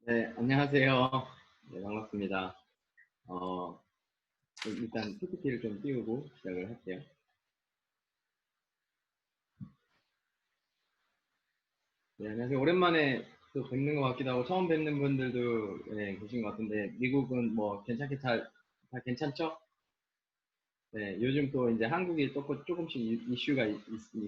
네, 안녕하세요. 네, 반갑습니다. 어, 일단 PPT를 좀 띄우고 시작을 할게요. 네, 안녕하세요. 오랜만에 또 뵙는 것 같기도 하고, 처음 뵙는 분들도 네, 계신 것 같은데, 미국은 뭐 괜찮게 다 괜찮죠? 네, 요즘 또 이제 한국이 또 조금씩 이슈가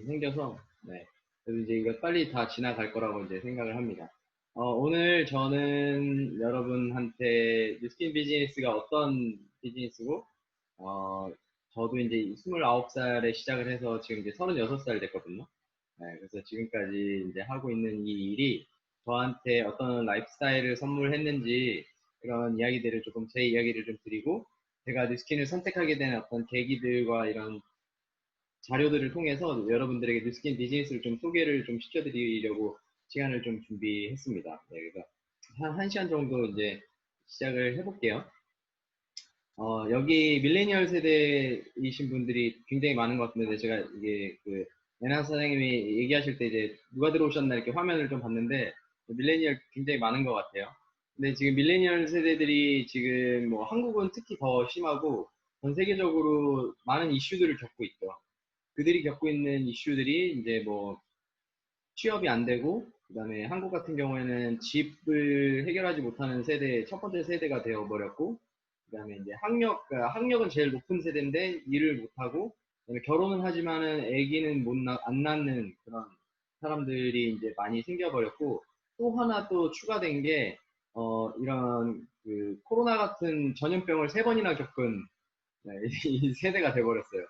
생겨서, 네, 그래서 이제 이거 빨리 다 지나갈 거라고 이제 생각을 합니다. 오늘 저는 여러분한테 뉴스킨 비즈니스가 어떤 비즈니스고, 어, 저도 이제 29살에 시작을 해서 지금 이제 36살 됐거든요. 네, 그래서 지금까지 이제 하고 있는 이 일이 저한테 어떤 라이프스타일을 선물했는지 그런 이야기들을 조금 제 이야기를 좀 드리고 제가 뉴스킨을 선택하게 된 어떤 계기들과 이런 자료들을 통해서 여러분들에게 뉴스킨 비즈니스를 좀 소개를 좀 시켜드리려고 시간을 좀 준비했습니다. 네, 그래서 한 1시간 정도 이제 시작을 해볼게요. 여기 밀레니얼 세대이신 분들이 굉장히 많은 것 같은데, 제가 이게 에나 사장님이 얘기하실 때 이제 누가 들어오셨나 이렇게 화면을 좀 봤는데, 밀레니얼 굉장히 많은 것 같아요. 근데 지금 밀레니얼 세대들이 지금 뭐 한국은 특히 더 심하고 전 세계적으로 많은 이슈들을 겪고 있죠. 그들이 겪고 있는 이슈들이 이제 뭐 취업이 안 되고, 그다음에 한국 같은 경우에는 집을 해결하지 못하는 세대, 첫 번째 세대가 되어버렸고, 그다음에 이제 학력은 제일 높은 세대인데 일을 못하고, 그다음에 결혼은 하지만은 아기는 안 낳는 그런 사람들이 이제 많이 생겨버렸고, 또 하나 또 추가된 게, 이런 코로나 같은 전염병을 3번이나 겪은 네, 이 세대가 돼버렸어요.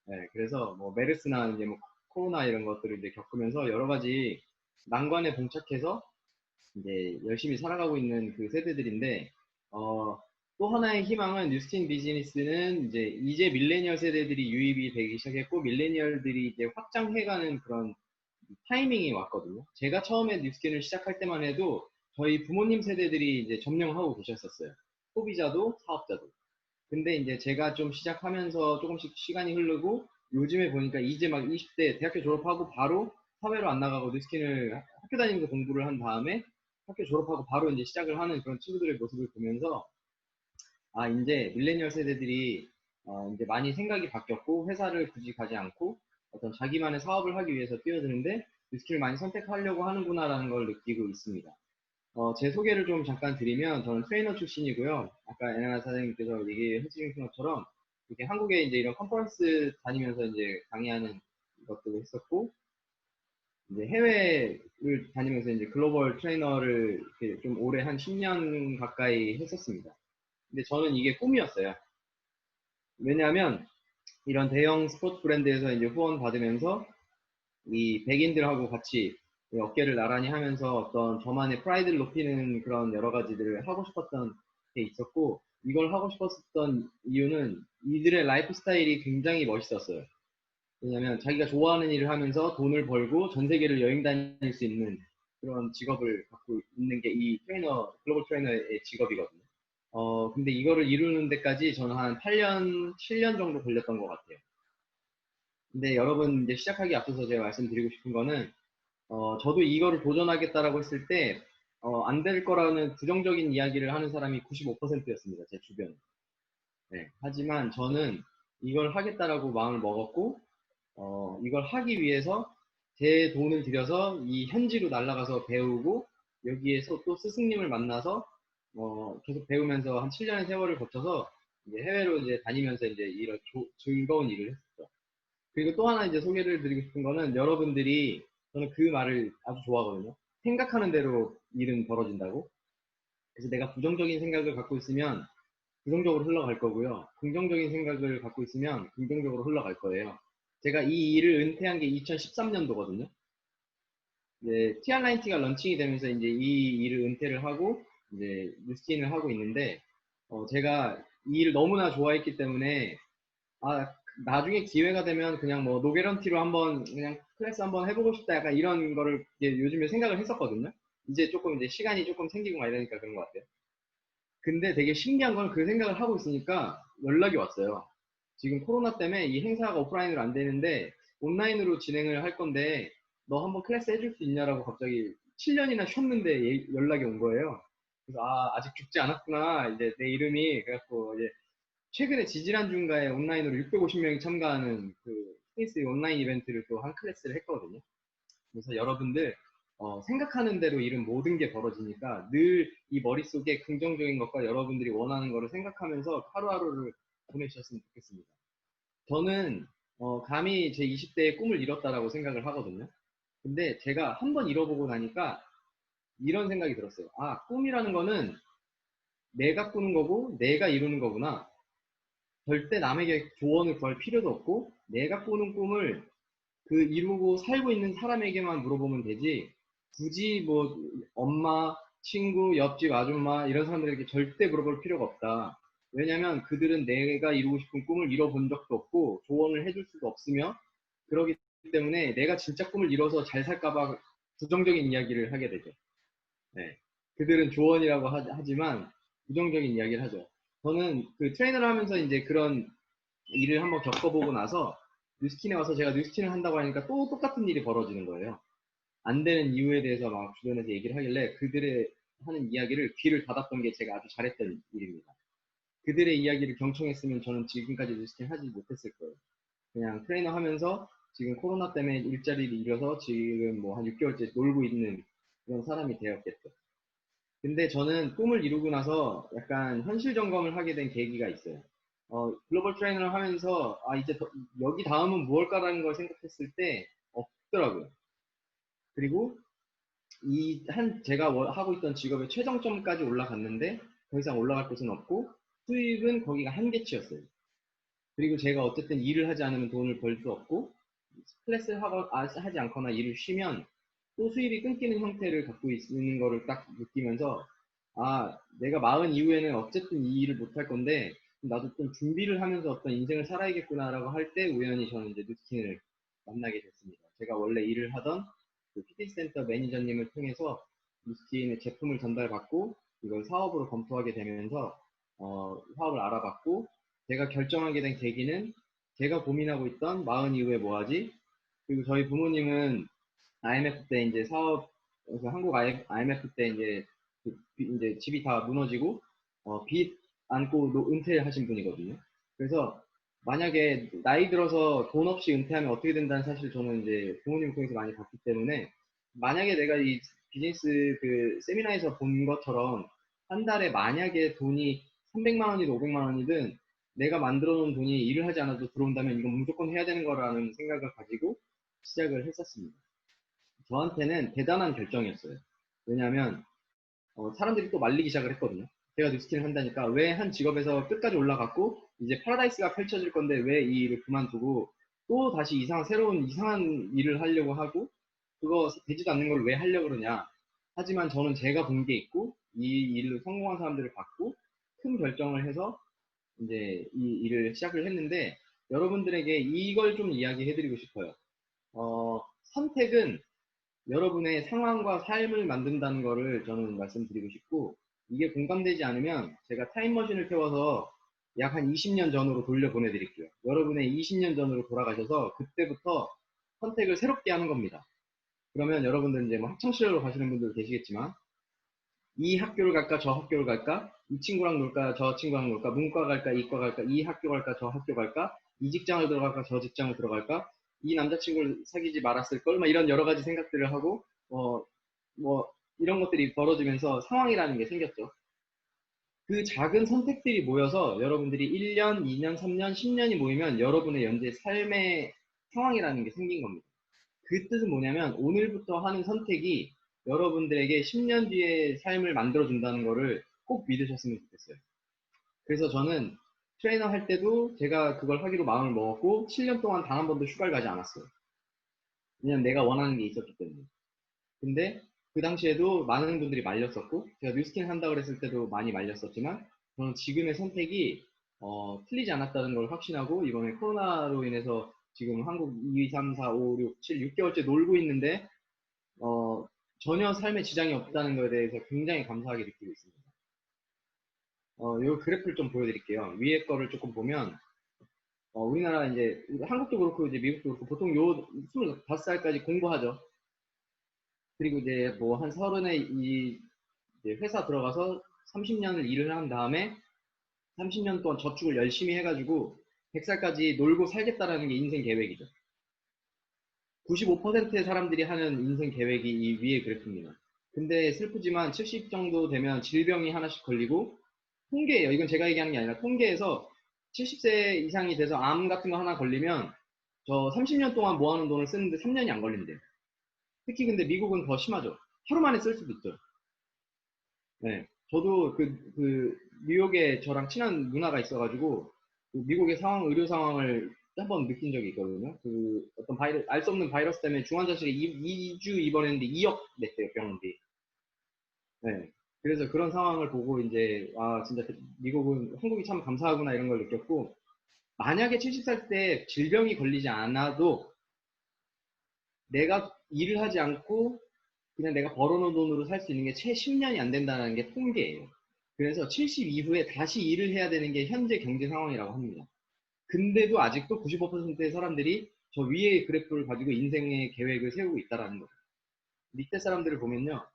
네, 그래서 뭐 메르스나 이제 뭐 코로나 이런 것들을 이제 겪으면서 여러 가지 난관에 봉착해서 이제 열심히 살아가고 있는 그 세대들인데, 어, 또 하나의 희망은 뉴스킨 비즈니스는 이제 밀레니얼 세대들이 유입이 되기 시작했고, 밀레니얼들이 이제 확장해가는 그런 타이밍이 왔거든요. 제가 처음에 뉴스킨을 시작할 때만 해도 저희 부모님 세대들이 이제 점령하고 계셨었어요. 소비자도 사업자도. 근데 이제 제가 좀 시작하면서 조금씩 시간이 흐르고 요즘에 보니까 이제 막 20대 대학교 졸업하고 바로 사회로 안 나가고 뉴스킨을 학교 다니면서 공부를 한 다음에 학교 졸업하고 바로 이제 시작을 하는 그런 친구들의 모습을 보면서 아, 이제 밀레니얼 세대들이 이제 많이 생각이 바뀌었고 회사를 굳이 가지 않고 어떤 자기만의 사업을 하기 위해서 뛰어드는데 뉴스킨을 많이 선택하려고 하는구나라는 걸 느끼고 있습니다. 제 소개를 좀 잠깐 드리면 저는 트레이너 출신이고요. 아까 에나나 사장님께서 얘기해 주신 것처럼 이렇게 한국에 이제 이런 컨퍼런스 다니면서 이제 강의하는 것들을 했었고, 이제 해외를 다니면서 이제 글로벌 트레이너를 이렇게 좀 오래 한 10년 가까이 했었습니다. 근데 저는 이게 꿈이었어요. 왜냐하면 이런 대형 스포츠 브랜드에서 이제 후원 받으면서 이 백인들하고 같이 이 어깨를 나란히 하면서 어떤 저만의 프라이드를 높이는 그런 여러 가지들을 하고 싶었던 게 있었고, 이걸 하고 싶었던 이유는 이들의 라이프 스타일이 굉장히 멋있었어요. 왜냐면 자기가 좋아하는 일을 하면서 돈을 벌고 전 세계를 여행 다닐 수 있는 그런 직업을 갖고 있는 게 이 글로벌 트레이너의 직업이거든요. 근데 이거를 이루는 데까지 저는 한 8년, 7년 정도 걸렸던 것 같아요. 근데 여러분 이제 시작하기 앞서서 제가 말씀드리고 싶은 거는 저도 이거를 도전하겠다라고 했을 때, 안 될 거라는 부정적인 이야기를 하는 사람이 95%였습니다. 제 주변에. 네. 하지만 저는 이걸 하겠다라고 마음을 먹었고, 이걸 하기 위해서 제 돈을 들여서 이 현지로 날아가서 배우고, 여기에서 또 스승님을 만나서, 계속 배우면서 한 7년의 세월을 거쳐서, 이제 해외로 이제 다니면서 이제 이런 즐거운 일을 했었죠. 그리고 또 하나 이제 소개를 드리고 싶은 거는 여러분들이 저는 그 말을 아주 좋아하거든요. 생각하는 대로 일은 벌어진다고. 그래서 내가 부정적인 생각을 갖고 있으면 부정적으로 흘러갈 거고요. 긍정적인 생각을 갖고 있으면 긍정적으로 흘러갈 거예요. 제가 이 일을 은퇴한 게 2013년도거든요. 이제 TR90가 런칭이 되면서 이제 이 일을 은퇴를 하고 이제 뉴스킨을 하고 있는데 제가 이 일을 너무나 좋아했기 때문에 아, 나중에 기회가 되면 그냥 뭐 노게런티로 한번 그냥 클래스 한번 해보고 싶다 약간 이런 거를 이제 요즘에 생각을 했었거든요. 이제 조금 이제 시간이 조금 생기고 막 이러니까 그런 것 같아요. 근데 되게 신기한 건 그 생각을 하고 있으니까 연락이 왔어요. 지금 코로나 때문에 이 행사가 오프라인으로 안 되는데 온라인으로 진행을 할 건데 너 한번 클래스 해줄 수 있냐라고 갑자기 7년이나 쉬었는데 연락이 온 거예요. 그래서 아직 죽지 않았구나. 이제 내 이름이 그래갖고 이제 최근에 지지난주인가에 온라인으로 650명이 참가하는 그 피트니스 온라인 이벤트를 또 한 클래스를 했거든요. 그래서 여러분들 생각하는 대로 일은 모든 게 벌어지니까 늘 이 머릿속에 긍정적인 것과 여러분들이 원하는 거를 생각하면서 하루하루를 보내주셨으면 좋겠습니다. 저는 감히 제 20대의 꿈을 이뤘다라고 생각을 하거든요. 근데 제가 한번 잃어보고 나니까 이런 생각이 들었어요. 꿈이라는 거는 내가 꾸는 거고 내가 이루는 거구나. 절대 남에게 조언을 구할 필요도 없고 내가 꾸는 꿈을 그 이루고 살고 있는 사람에게만 물어보면 되지 굳이 뭐 엄마, 친구, 옆집 아줌마 이런 사람들에게 절대 물어볼 필요가 없다. 왜냐면 그들은 내가 이루고 싶은 꿈을 이뤄본 적도 없고 조언을 해줄 수도 없으며 그러기 때문에 내가 진짜 꿈을 이뤄서 잘 살까봐 부정적인 이야기를 하게 되죠. 네. 그들은 조언이라고 하지만 부정적인 이야기를 하죠. 저는 그 트레이너를 하면서 이제 그런 일을 한번 겪어보고 나서 뉴스킨에 와서 제가 뉴스킨을 한다고 하니까 또 똑같은 일이 벌어지는 거예요. 안 되는 이유에 대해서 막 주변에서 얘기를 하길래 그들의 하는 이야기를 귀를 닫았던 게 제가 아주 잘했던 일입니다. 그들의 이야기를 경청했으면 저는 지금까지 뉴스킨 하지 못했을 거예요. 그냥 트레이너 하면서 지금 코로나 때문에 일자리를 잃어서 지금 뭐 한 6개월째 놀고 있는 그런 사람이 되었겠죠. 근데 저는 꿈을 이루고 나서 약간 현실 점검을 하게 된 계기가 있어요. 글로벌 트레이너를 하면서 이제 여기 다음은 무엇일까라는 걸 생각했을 때 없더라고요. 그리고 제가 하고 있던 직업의 최정점까지 올라갔는데 더 이상 올라갈 곳은 없고 수입은 거기가 한계치였어요. 그리고 제가 어쨌든 일을 하지 않으면 돈을 벌 수 없고 클래스를 하지 않거나 일을 쉬면 또 수입이 끊기는 형태를 갖고 있는 거를 딱 느끼면서 내가 40 이후에는 어쨌든 이 일을 못 할 건데 나도 좀 준비를 하면서 어떤 인생을 살아야겠구나라고 할 때 우연히 저는 이제 누스킨을 만나게 됐습니다. 제가 원래 일을 하던 그 피트니스 센터 매니저님을 통해서 누스킨의 제품을 전달받고 이걸 사업으로 검토하게 되면서 사업을 알아봤고 제가 결정하게 된 계기는 제가 고민하고 있던 40 이후에 뭐 하지? 그리고 저희 부모님은 IMF 때 이제 그래서 한국 IMF 때 이제 이제 집이 다 무너지고 빚 안고 은퇴하신 분이거든요. 그래서 만약에 나이 들어서 돈 없이 은퇴하면 어떻게 된다는 사실 저는 이제 부모님 통해서 많이 봤기 때문에 만약에 내가 이 비즈니스 그 세미나에서 본 것처럼 한 달에 만약에 돈이 300만 원이든 500만 원이든 내가 만들어 놓은 돈이 일을 하지 않아도 들어온다면 이건 무조건 해야 되는 거라는 생각을 가지고 시작을 했었습니다. 저한테는 대단한 결정이었어요. 왜냐하면 사람들이 또 말리기 시작을 했거든요. 제가 뉴스킨을 한다니까 왜 한 직업에서 끝까지 올라갔고 이제 파라다이스가 펼쳐질 건데 왜 이 일을 그만두고 또 다시 새로운 이상한 일을 하려고 하고 그거 되지도 않는 걸 왜 하려고 그러냐. 하지만 저는 제가 본 게 있고 이 일로 성공한 사람들을 봤고 큰 결정을 해서 이제 이 일을 시작을 했는데 여러분들에게 이걸 좀 이야기해 드리고 싶어요. 선택은 여러분의 상황과 삶을 만든다는 거를 저는 말씀드리고 싶고, 이게 공감되지 않으면 제가 타임머신을 태워서 약 한 20년 전으로 돌려 보내드릴게요. 여러분의 20년 전으로 돌아가셔서 그때부터 선택을 새롭게 하는 겁니다. 그러면 여러분들 이제 뭐 학창시절로 가시는 분들 계시겠지만, 이 학교를 갈까, 저 학교를 갈까, 이 친구랑 놀까, 저 친구랑 놀까, 문과 갈까, 이과 갈까, 이 학교 갈까, 저 학교 갈까, 이 직장을 들어갈까, 저 직장을 들어갈까, 이 남자친구를 사귀지 말았을걸, 막 이런 여러 가지 생각들을 하고, 뭐, 이런 것들이 벌어지면서 상황이라는 게 생겼죠. 그 작은 선택들이 모여서 여러분들이 1년, 2년, 3년, 10년이 모이면 여러분의 현재 삶의 상황이라는 게 생긴 겁니다. 그 뜻은 뭐냐면 오늘부터 하는 선택이 여러분들에게 10년 뒤의 삶을 만들어준다는 거를 꼭 믿으셨으면 좋겠어요. 그래서 저는 트레이너 할 때도 제가 그걸 하기로 마음을 먹었고 7년 동안 단 한 번도 휴가를 가지 않았어요. 왜냐면 내가 원하는 게 있었기 때문에. 근데 그 당시에도 많은 분들이 말렸었고 제가 뉴스킨 한다고 그랬을 때도 많이 말렸었지만 저는 지금의 선택이 틀리지 않았다는 걸 확신하고 이번에 코로나로 인해서 지금 한국 2, 3, 4, 5, 6, 7, 6개월째 놀고 있는데 전혀 삶에 지장이 없다는 것에 대해서 굉장히 감사하게 느끼고 있습니다. 이 그래프를 좀 보여드릴게요. 위에 거를 조금 보면 우리나라 이제 한국도 그렇고 이제 미국도 그렇고 보통 요 25살까지 공부하죠. 그리고 이제 뭐 한 서른에 이 이제 회사 들어가서 30년을 일을 한 다음에 30년 동안 저축을 열심히 해가지고 100살까지 놀고 살겠다라는 게 인생 계획이죠. 95%의 사람들이 하는 인생 계획이 이 위의 그래프입니다. 근데 슬프지만 70 정도 되면 질병이 하나씩 걸리고, 통계예요. 이건 제가 얘기하는 게 아니라 통계에서 70세 이상이 돼서 암 같은 거 하나 걸리면 저 30년 동안 모아놓은 돈을 쓰는데 3년이 안 걸린대요. 특히 근데 미국은 더 심하죠. 하루 만에 쓸 수도 있죠. 네. 저도 뉴욕에 저랑 친한 누나가 있어가지고, 그 미국의 상황, 의료 상황을 한번 느낀 적이 있거든요. 그 어떤 바이러스, 알 수 없는 바이러스 때문에 중환자실에 2주 입원했는데 2억 냈대요, 병원비. 네. 그래서 그런 상황을 보고 이제, 아, 진짜 미국은, 한국이 참 감사하구나 이런 걸 느꼈고, 만약에 70살 때 질병이 걸리지 않아도 내가 일을 하지 않고 그냥 내가 벌어놓은 돈으로 살 수 있는 게 채 10년이 안 된다는 게 통계예요. 그래서 70 이후에 다시 일을 해야 되는 게 현재 경제 상황이라고 합니다. 근데도 아직도 95%의 사람들이 저 위의 그래프를 가지고 인생의 계획을 세우고 있다는 거죠. 밑에 사람들을 보면요.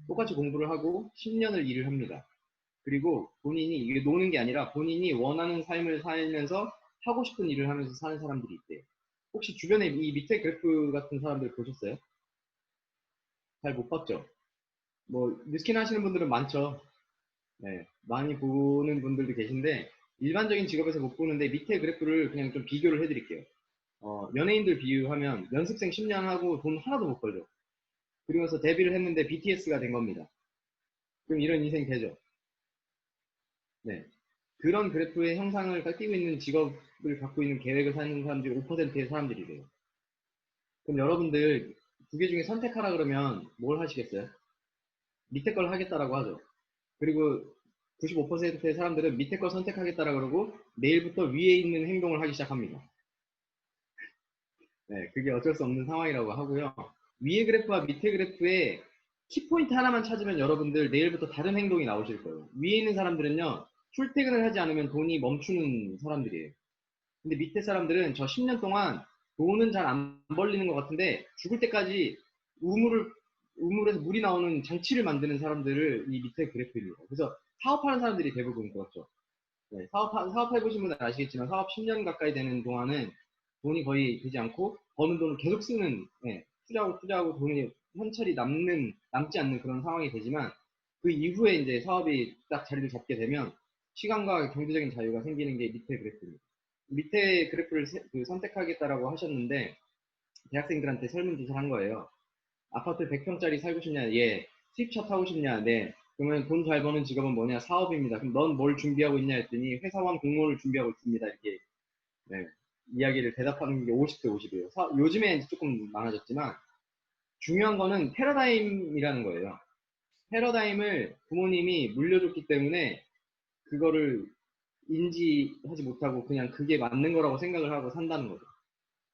똑같이 공부를 하고 10년을 일을 합니다. 그리고 본인이 이게 노는 게 아니라 본인이 원하는 삶을 살면서 하고 싶은 일을 하면서 사는 사람들이 있대요. 혹시 주변에 이 밑에 그래프 같은 사람들 보셨어요? 잘 못 봤죠? 뭐 뉴스킨 하시는 분들은 많죠. 네, 많이 보는 분들도 계신데 일반적인 직업에서 못 보는데 밑에 그래프를 그냥 좀 비교를 해드릴게요. 연예인들 비유하면 연습생 10년 하고 돈 하나도 못 벌죠. 그러면서 데뷔를 했는데 BTS가 된 겁니다. 그럼 이런 인생 되죠. 네. 그런 그래프의 형상을 띠고 있는 직업을 갖고 있는 계획을 사는 사람들이 5%의 사람들이래요. 그럼 여러분들 두 개 중에 선택하라 그러면 뭘 하시겠어요? 밑에 걸 하겠다라고 하죠. 그리고 95%의 사람들은 밑에 걸 선택하겠다라 그러고 내일부터 위에 있는 행동을 하기 시작합니다. 네, 그게 어쩔 수 없는 상황이라고 하고요. 위에 그래프와 밑에 그래프에 키포인트 하나만 찾으면 여러분들 내일부터 다른 행동이 나오실 거예요. 위에 있는 사람들은요, 출퇴근을 하지 않으면 돈이 멈추는 사람들이에요. 근데 밑에 사람들은 저 10년 동안 돈은 잘 안 벌리는 것 같은데 죽을 때까지 우물에서 물이 나오는 장치를 만드는 사람들을 이 밑에 그래프입니다. 그래서 사업하는 사람들이 대부분 그렇죠. 네, 사업해보신 분들 아시겠지만 사업 10년 가까이 되는 동안은 돈이 거의 되지 않고 버는 돈을 계속 쓰는, 네, 투자하고 돈이 현찰이 남지 않는 그런 상황이 되지만 그 이후에 이제 사업이 딱 자리를 잡게 되면 시간과 경제적인 자유가 생기는 게 밑에 그래프입니다. 밑에 그래프를 선택하겠다라고 하셨는데 대학생들한테 설문조사를 한 거예요. 아파트 100평짜리 살고 싶냐? 예. 수입차 타고 싶냐? 네. 그러면 돈 잘 버는 직업은 뭐냐? 사업입니다. 그럼 넌 뭘 준비하고 있냐 했더니 회사원 공무원을 준비하고 있습니다. 이렇게, 네, 이야기를 대답하는 게 50대 50이에요. 요즘에 조금 많아졌지만 중요한 거는 패러다임이라는 거예요. 패러다임을 부모님이 물려줬기 때문에 그거를 인지하지 못하고 그냥 그게 맞는 거라고 생각을 하고 산다는 거죠.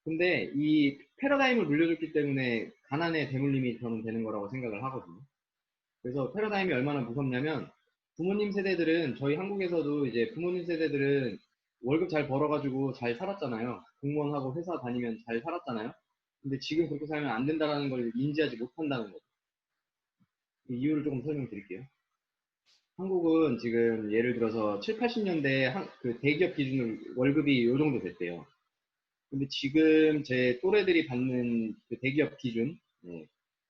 근데 이 패러다임을 물려줬기 때문에 가난의 대물림이 저는 되는 거라고 생각을 하거든요. 그래서 패러다임이 얼마나 무섭냐면 부모님 세대들은 저희 한국에서도 이제 부모님 세대들은 월급 잘 벌어가지고 잘 살았잖아요. 공무원하고 회사 다니면 잘 살았잖아요. 근데 지금 그렇게 살면 안 된다는 걸 인지하지 못한다는 거죠. 그 이유를 조금 설명드릴게요. 한국은 지금 예를 들어서 7, 80년대 그 대기업 기준으로 월급이 요 정도 됐대요. 근데 지금 제 또래들이 받는 그 대기업 기준, 네,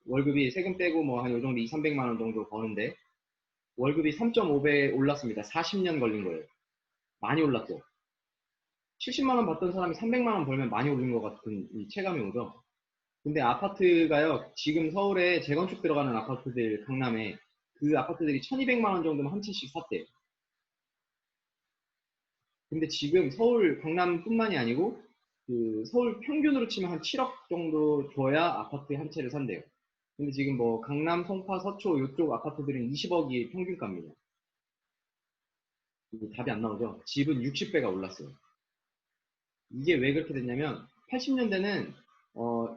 월급이 세금 빼고 뭐 한 요 정도 2, 300만 원 정도 버는데 월급이 3.5배 올랐습니다. 40년 걸린 거예요. 많이 올랐죠. 70만 원 받던 사람이 300만 원 벌면 많이 오른 것 같은 이 체감이 오죠. 근데 아파트가요, 지금 서울에 재건축 들어가는 아파트들, 강남에 그 아파트들이 1200만 원 정도면 한 채씩 샀대요. 근데 지금 서울, 강남뿐만이 아니고 그 서울 평균으로 치면 한 7억 정도 줘야 아파트 한 채를 산대요. 근데 지금 뭐 강남, 송파, 서초 이쪽 아파트들은 20억이 평균가입니다. 답이 안 나오죠. 집은 60배가 올랐어요. 이게 왜 그렇게 됐냐면 80년대는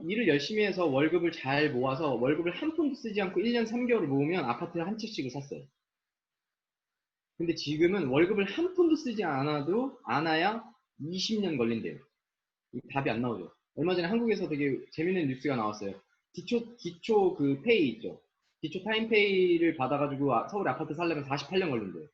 일을 열심히 해서 월급을 잘 모아서 월급을 한 푼도 쓰지 않고 1년 3개월을 모으면 아파트를 한 채씩을 샀어요. 근데 지금은 월급을 한 푼도 쓰지 않아야 20년 걸린대요. 답이 안 나오죠. 얼마 전에 한국에서 되게 재밌는 뉴스가 나왔어요. 기초 그 페이 있죠. 기초 타임페이를 받아가지고 서울에 아파트 살려면 48년 걸린대요.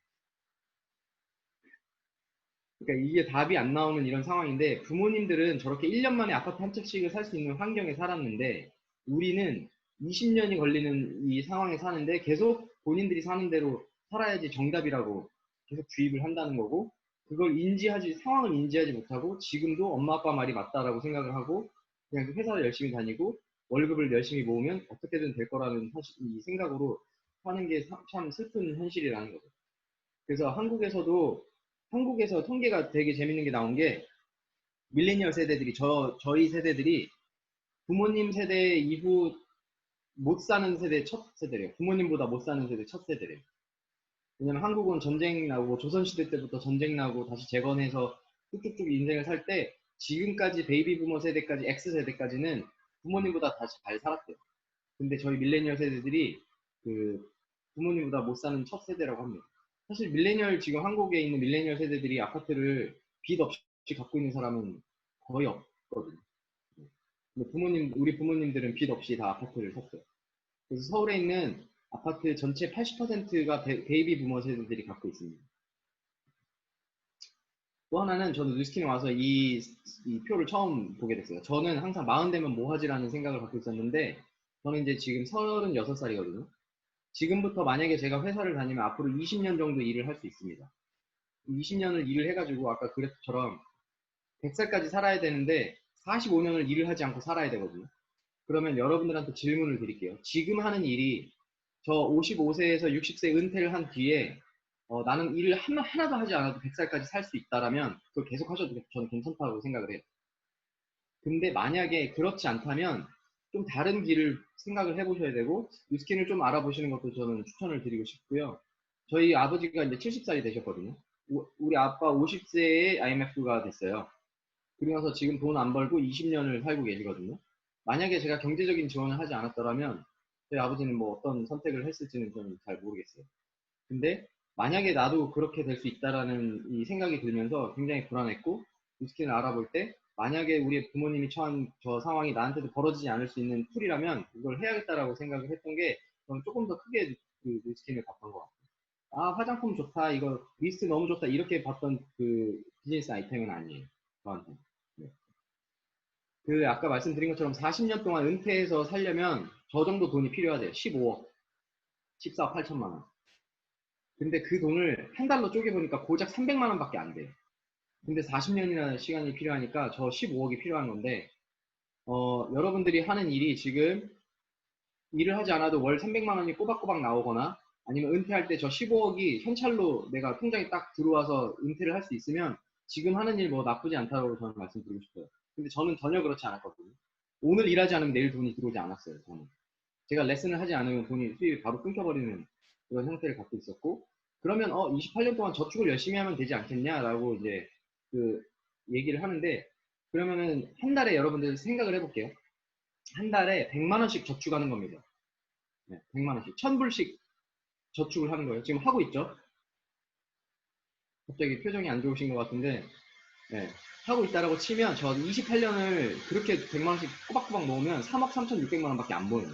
그러니까 이게 답이 안 나오는 이런 상황인데 부모님들은 저렇게 1년 만에 아파트 한 채씩을 살 수 있는 환경에 살았는데 우리는 20년이 걸리는 이 상황에 사는데 계속 본인들이 사는 대로 살아야지 정답이라고 계속 주입을 한다는 거고 그걸 상황을 인지하지 못하고 지금도 엄마 아빠 말이 맞다라고 생각을 하고 그냥 회사를 열심히 다니고 월급을 열심히 모으면 어떻게든 될 거라는 이 생각으로 사는 게 참 슬픈 현실이라는 거죠. 그래서 한국에서 통계가 되게 재밌는 게 나온 게 밀레니얼 세대들이 저희 세대들이 부모님 세대 이후 못 사는 세대 첫 세대래요. 부모님보다 못 사는 세대 첫 세대래요. 왜냐면 한국은 전쟁 나고 조선시대 때부터 전쟁 나고 다시 재건해서 쭉쭉쭉 인생을 살 때 지금까지 베이비 부머 세대까지 X세대까지는 부모님보다 다시 잘 살았대요. 근데 저희 밀레니얼 세대들이 그 부모님보다 못 사는 첫 세대라고 합니다. 사실 밀레니얼 지금 한국에 있는 밀레니얼 세대들이 아파트를 빚 없이 갖고 있는 사람은 거의 없거든요. 근데 우리 부모님들은 빚 없이 다 아파트를 샀어요. 그래서 서울에 있는 아파트 전체 80%가 베이비 부머 세대들이 갖고 있습니다. 또 하나는 저는 뉴스킨에 와서 이 표를 처음 보게 됐어요. 저는 항상 40 되면 뭐 하지라는 생각을 갖고 있었는데 저는 이제 지금 36살이거든요. 지금부터 만약에 제가 회사를 다니면 앞으로 20년 정도 일을 할 수 있습니다. 20년을 일을 해가지고 아까 그래프처럼 100살까지 살아야 되는데 45년을 일을 하지 않고 살아야 되거든요. 그러면 여러분들한테 질문을 드릴게요. 지금 하는 일이 저 55세에서 60세 은퇴를 한 뒤에 나는 일을 하나도 하지 않아도 100살까지 살 수 있다라면 그걸 계속 하셔도 저는 괜찮다고 생각을 해요. 근데 만약에 그렇지 않다면 좀 다른 길을 생각을 해보셔야 되고 뉴스킨을 좀 알아보시는 것도 저는 추천을 드리고 싶고요. 저희 아버지가 이제 70살이 되셨거든요. 우리 아빠 50세에 IMF가 됐어요. 그리고 나서 지금 돈 안 벌고 20년을 살고 계시거든요. 만약에 제가 경제적인 지원을 하지 않았더라면 저희 아버지는 뭐 어떤 선택을 했을지는 저는 잘 모르겠어요. 근데 만약에 나도 그렇게 될 수 있다라는 이 생각이 들면서 굉장히 불안했고 뉴스킨을 알아볼 때 만약에 우리 부모님이 처한 저 상황이 나한테도 벌어지지 않을 수 있는 툴이라면 이걸 해야겠다라고 생각을 했던 게 저는 조금 더 크게 그 뉴스킨을 봤던 것 같아요. 아 화장품 좋다 이거 리스트 너무 좋다 이렇게 봤던 그 비즈니스 아이템은 아니에요. 저한테. 네. 그 아까 말씀드린 것처럼 40년 동안 은퇴해서 살려면 저 정도 돈이 필요하대요. 15억, 14억 8천만 원. 근데 그 돈을 한 달로 쪼개보니까 고작 300만 원밖에 안 돼요. 근데 40년이나 시간이 필요하니까 저 15억이 필요한 건데, 여러분들이 하는 일이 지금 일을 하지 않아도 월 300만 원이 꼬박꼬박 나오거나 아니면 은퇴할 때 저 15억이 현찰로 내가 통장에 딱 들어와서 은퇴를 할 수 있으면 지금 하는 일 뭐 나쁘지 않다고 저는 말씀드리고 싶어요. 근데 저는 전혀 그렇지 않았거든요. 오늘 일하지 않으면 내일 돈이 들어오지 않았어요, 저는. 제가 레슨을 하지 않으면 돈이 수입이 바로 끊겨버리는 그런 형태를 갖고 있었고, 그러면 28년 동안 저축을 열심히 하면 되지 않겠냐라고 이제 그 얘기를 하는데, 그러면은 한 달에 여러분들 생각을 해볼게요. 한 달에 100만 원씩 저축하는 겁니다. 네, 100만 원씩. 1000불씩 저축을 하는 거예요. 지금 하고 있죠? 갑자기 표정이 안 좋으신 것 같은데, 네, 하고 있다라고 치면 저 28년을 그렇게 100만 원씩 꼬박꼬박 모으면 3억 3,600만 원밖에 안 모여요.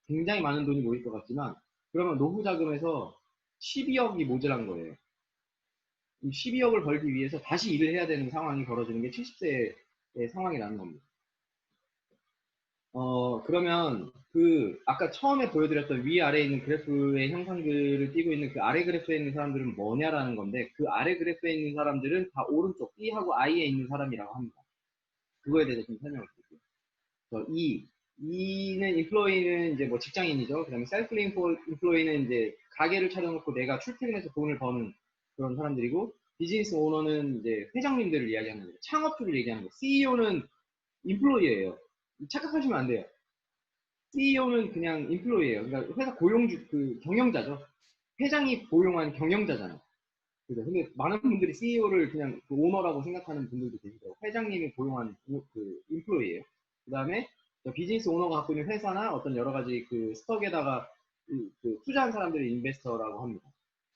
굉장히 많은 돈이 모일 것 같지만 그러면 노후 자금에서 12억이 모자란 거예요. 이 12억을 벌기 위해서 다시 일을 해야 되는 상황이 벌어지는 게 70세의 상황이라는 겁니다. 그러면 그 아까 처음에 보여드렸던 위아래에 있는 그래프의 형상들을 띄고 있는 그 아래 그래프에 있는 사람들은 뭐냐라는 건데 그 아래 그래프에 있는 사람들은 다 오른쪽 B하고 I에 있는 사람이라고 합니다. 그거에 대해서 좀 설명을 드릴게요. E는 인플로이는 이제 뭐 직장인이죠. 그다음에 셀프 인플로이는 이제 가게를 차려놓고 내가 출퇴근해서 돈을 버는 그런 사람들이고 비즈니스 오너는 이제 회장님들을 이야기하는 거예요. 창업주를 얘기하는 거예요. CEO는 인플로이예요. 착각하시면 안 돼요. CEO는 그냥 인플로이예요. 그러니까 회사 고용주 그 경영자죠. 회장이 고용한 경영자잖아요. 그죠? 근데 많은 분들이 CEO를 그냥 그 오너라고 생각하는 분들도 계시더라고요. 회장님이 고용한 그 인플로이예요. 그 다음에 비즈니스 오너가 갖고 있는 회사나 어떤 여러 가지 그 스톡에다가 그 투자한 사람들을 인베스터라고 합니다.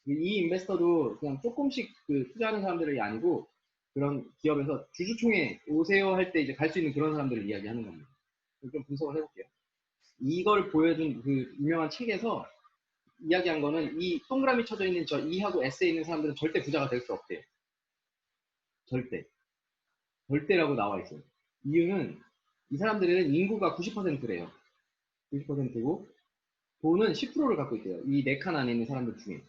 이 인베스터도 그냥 조금씩 그 투자하는 사람들이 아니고 그런 기업에서 주주총회 오세요 할 때 이제 갈 수 있는 그런 사람들을 이야기하는 겁니다. 좀 분석을 해볼게요. 이걸 보여준 그 유명한 책에서 이야기한 거는 이 동그라미 쳐져 있는 저 E하고 S에 있는 사람들은 절대 부자가 될 수 없대요. 절대. 절대라고 나와 있어요. 이유는 이 사람들은 인구가 90%래요. 90%고 돈은 10%를 갖고 있대요. 이 네 칸 안에 있는 사람들 중에.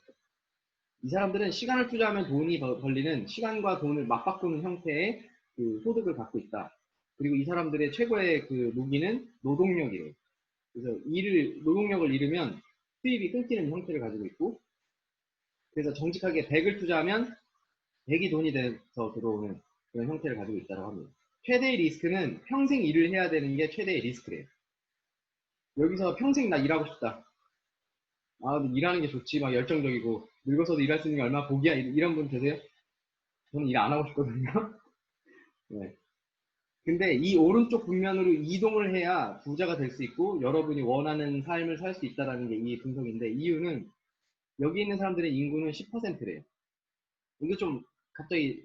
이 사람들은 시간을 투자하면 돈이 벌리는 시간과 돈을 맞바꾸는 형태의 그 소득을 갖고 있다. 그리고 이 사람들의 최고의 그 무기는 노동력이래요. 그래서 노동력을 잃으면 수입이 끊기는 형태를 가지고 있고, 그래서 정직하게 100을 투자하면 100이 돈이 돼서 들어오는 그런 형태를 가지고 있다고 합니다. 최대의 리스크는 평생 일을 해야 되는 게 최대의 리스크래요. 여기서 평생 나 일하고 싶다. 아, 일하는 게 좋지. 막 열정적이고, 늙어서도 일할 수 있는 게 얼마나 복이야. 이런 분 계세요? 저는 일 안 하고 싶거든요. 네. 근데 이 오른쪽 분면으로 이동을 해야 부자가 될 수 있고, 여러분이 원하는 삶을 살 수 있다는 게 이 분석인데, 이유는 여기 있는 사람들의 인구는 10%래요. 이게 좀 갑자기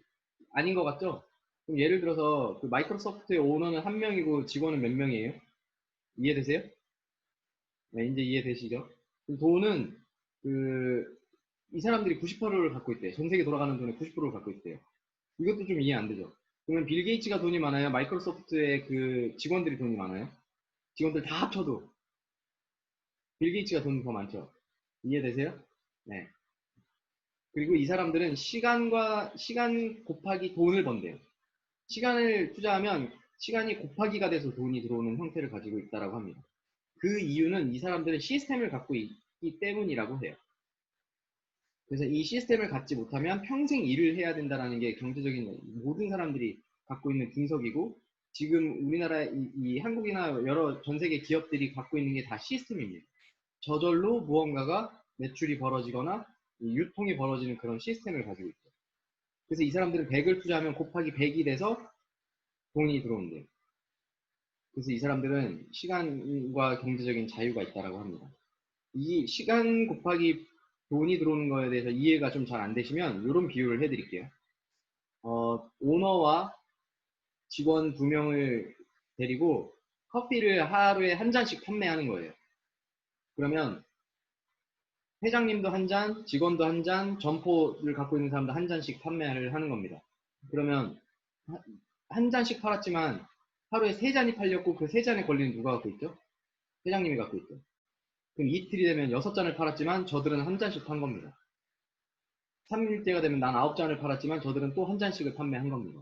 아닌 것 같죠? 그럼 예를 들어서 그 마이크로소프트의 오너는 한 명이고 직원은 몇 명이에요? 이해되세요? 네, 이제 이해되시죠? 그럼 돈은 그 이 사람들이 90%를 갖고 있대요. 전 세계 돌아가는 돈의 90%를 갖고 있대요. 이것도 좀 이해 안 되죠? 그러면 빌 게이츠가 돈이 많아요? 마이크로소프트의 그 직원들이 돈이 많아요? 직원들 다 합쳐도 빌 게이츠가 돈이 더 많죠? 이해되세요? 네. 그리고 이 사람들은 시간 곱하기 돈을 번대요. 시간을 투자하면 시간이 곱하기가 돼서 돈이 들어오는 형태를 가지고 있다고 합니다. 그 이유는 이 사람들은 시스템을 갖고 있기 때문이라고 해요. 그래서 이 시스템을 갖지 못하면 평생 일을 해야 된다는 게 경제적인 모든 사람들이 갖고 있는 분석이고, 지금 우리나라 이 한국이나 여러 전 세계 기업들이 갖고 있는 게 다 시스템입니다. 저절로 무언가가 매출이 벌어지거나 유통이 벌어지는 그런 시스템을 가지고 있죠. 그래서 이 사람들은 100을 투자하면 곱하기 100이 돼서 돈이 들어온대요. 그래서 이 사람들은 시간과 경제적인 자유가 있다고 합니다. 이 시간 곱하기 돈이 들어오는 거에 대해서 이해가 좀 잘 안 되시면 이런 비유를 해드릴게요. 오너와 직원 2명을 데리고 커피를 하루에 한 잔씩 판매하는 거예요. 그러면 회장님도 한 잔, 직원도 한 잔, 점포를 갖고 있는 사람도 한 잔씩 판매를 하는 겁니다. 그러면 한 잔씩 팔았지만 하루에 3잔이 팔렸고 그 3잔에 권리는 누가 갖고 있죠? 회장님이 갖고 있죠. 그럼 이틀이 되면 6잔을 팔았지만 저들은 한 잔씩 판 겁니다. 3일째가 되면 난 9잔을 팔았지만 저들은 또 한 잔씩을 판매한 겁니다.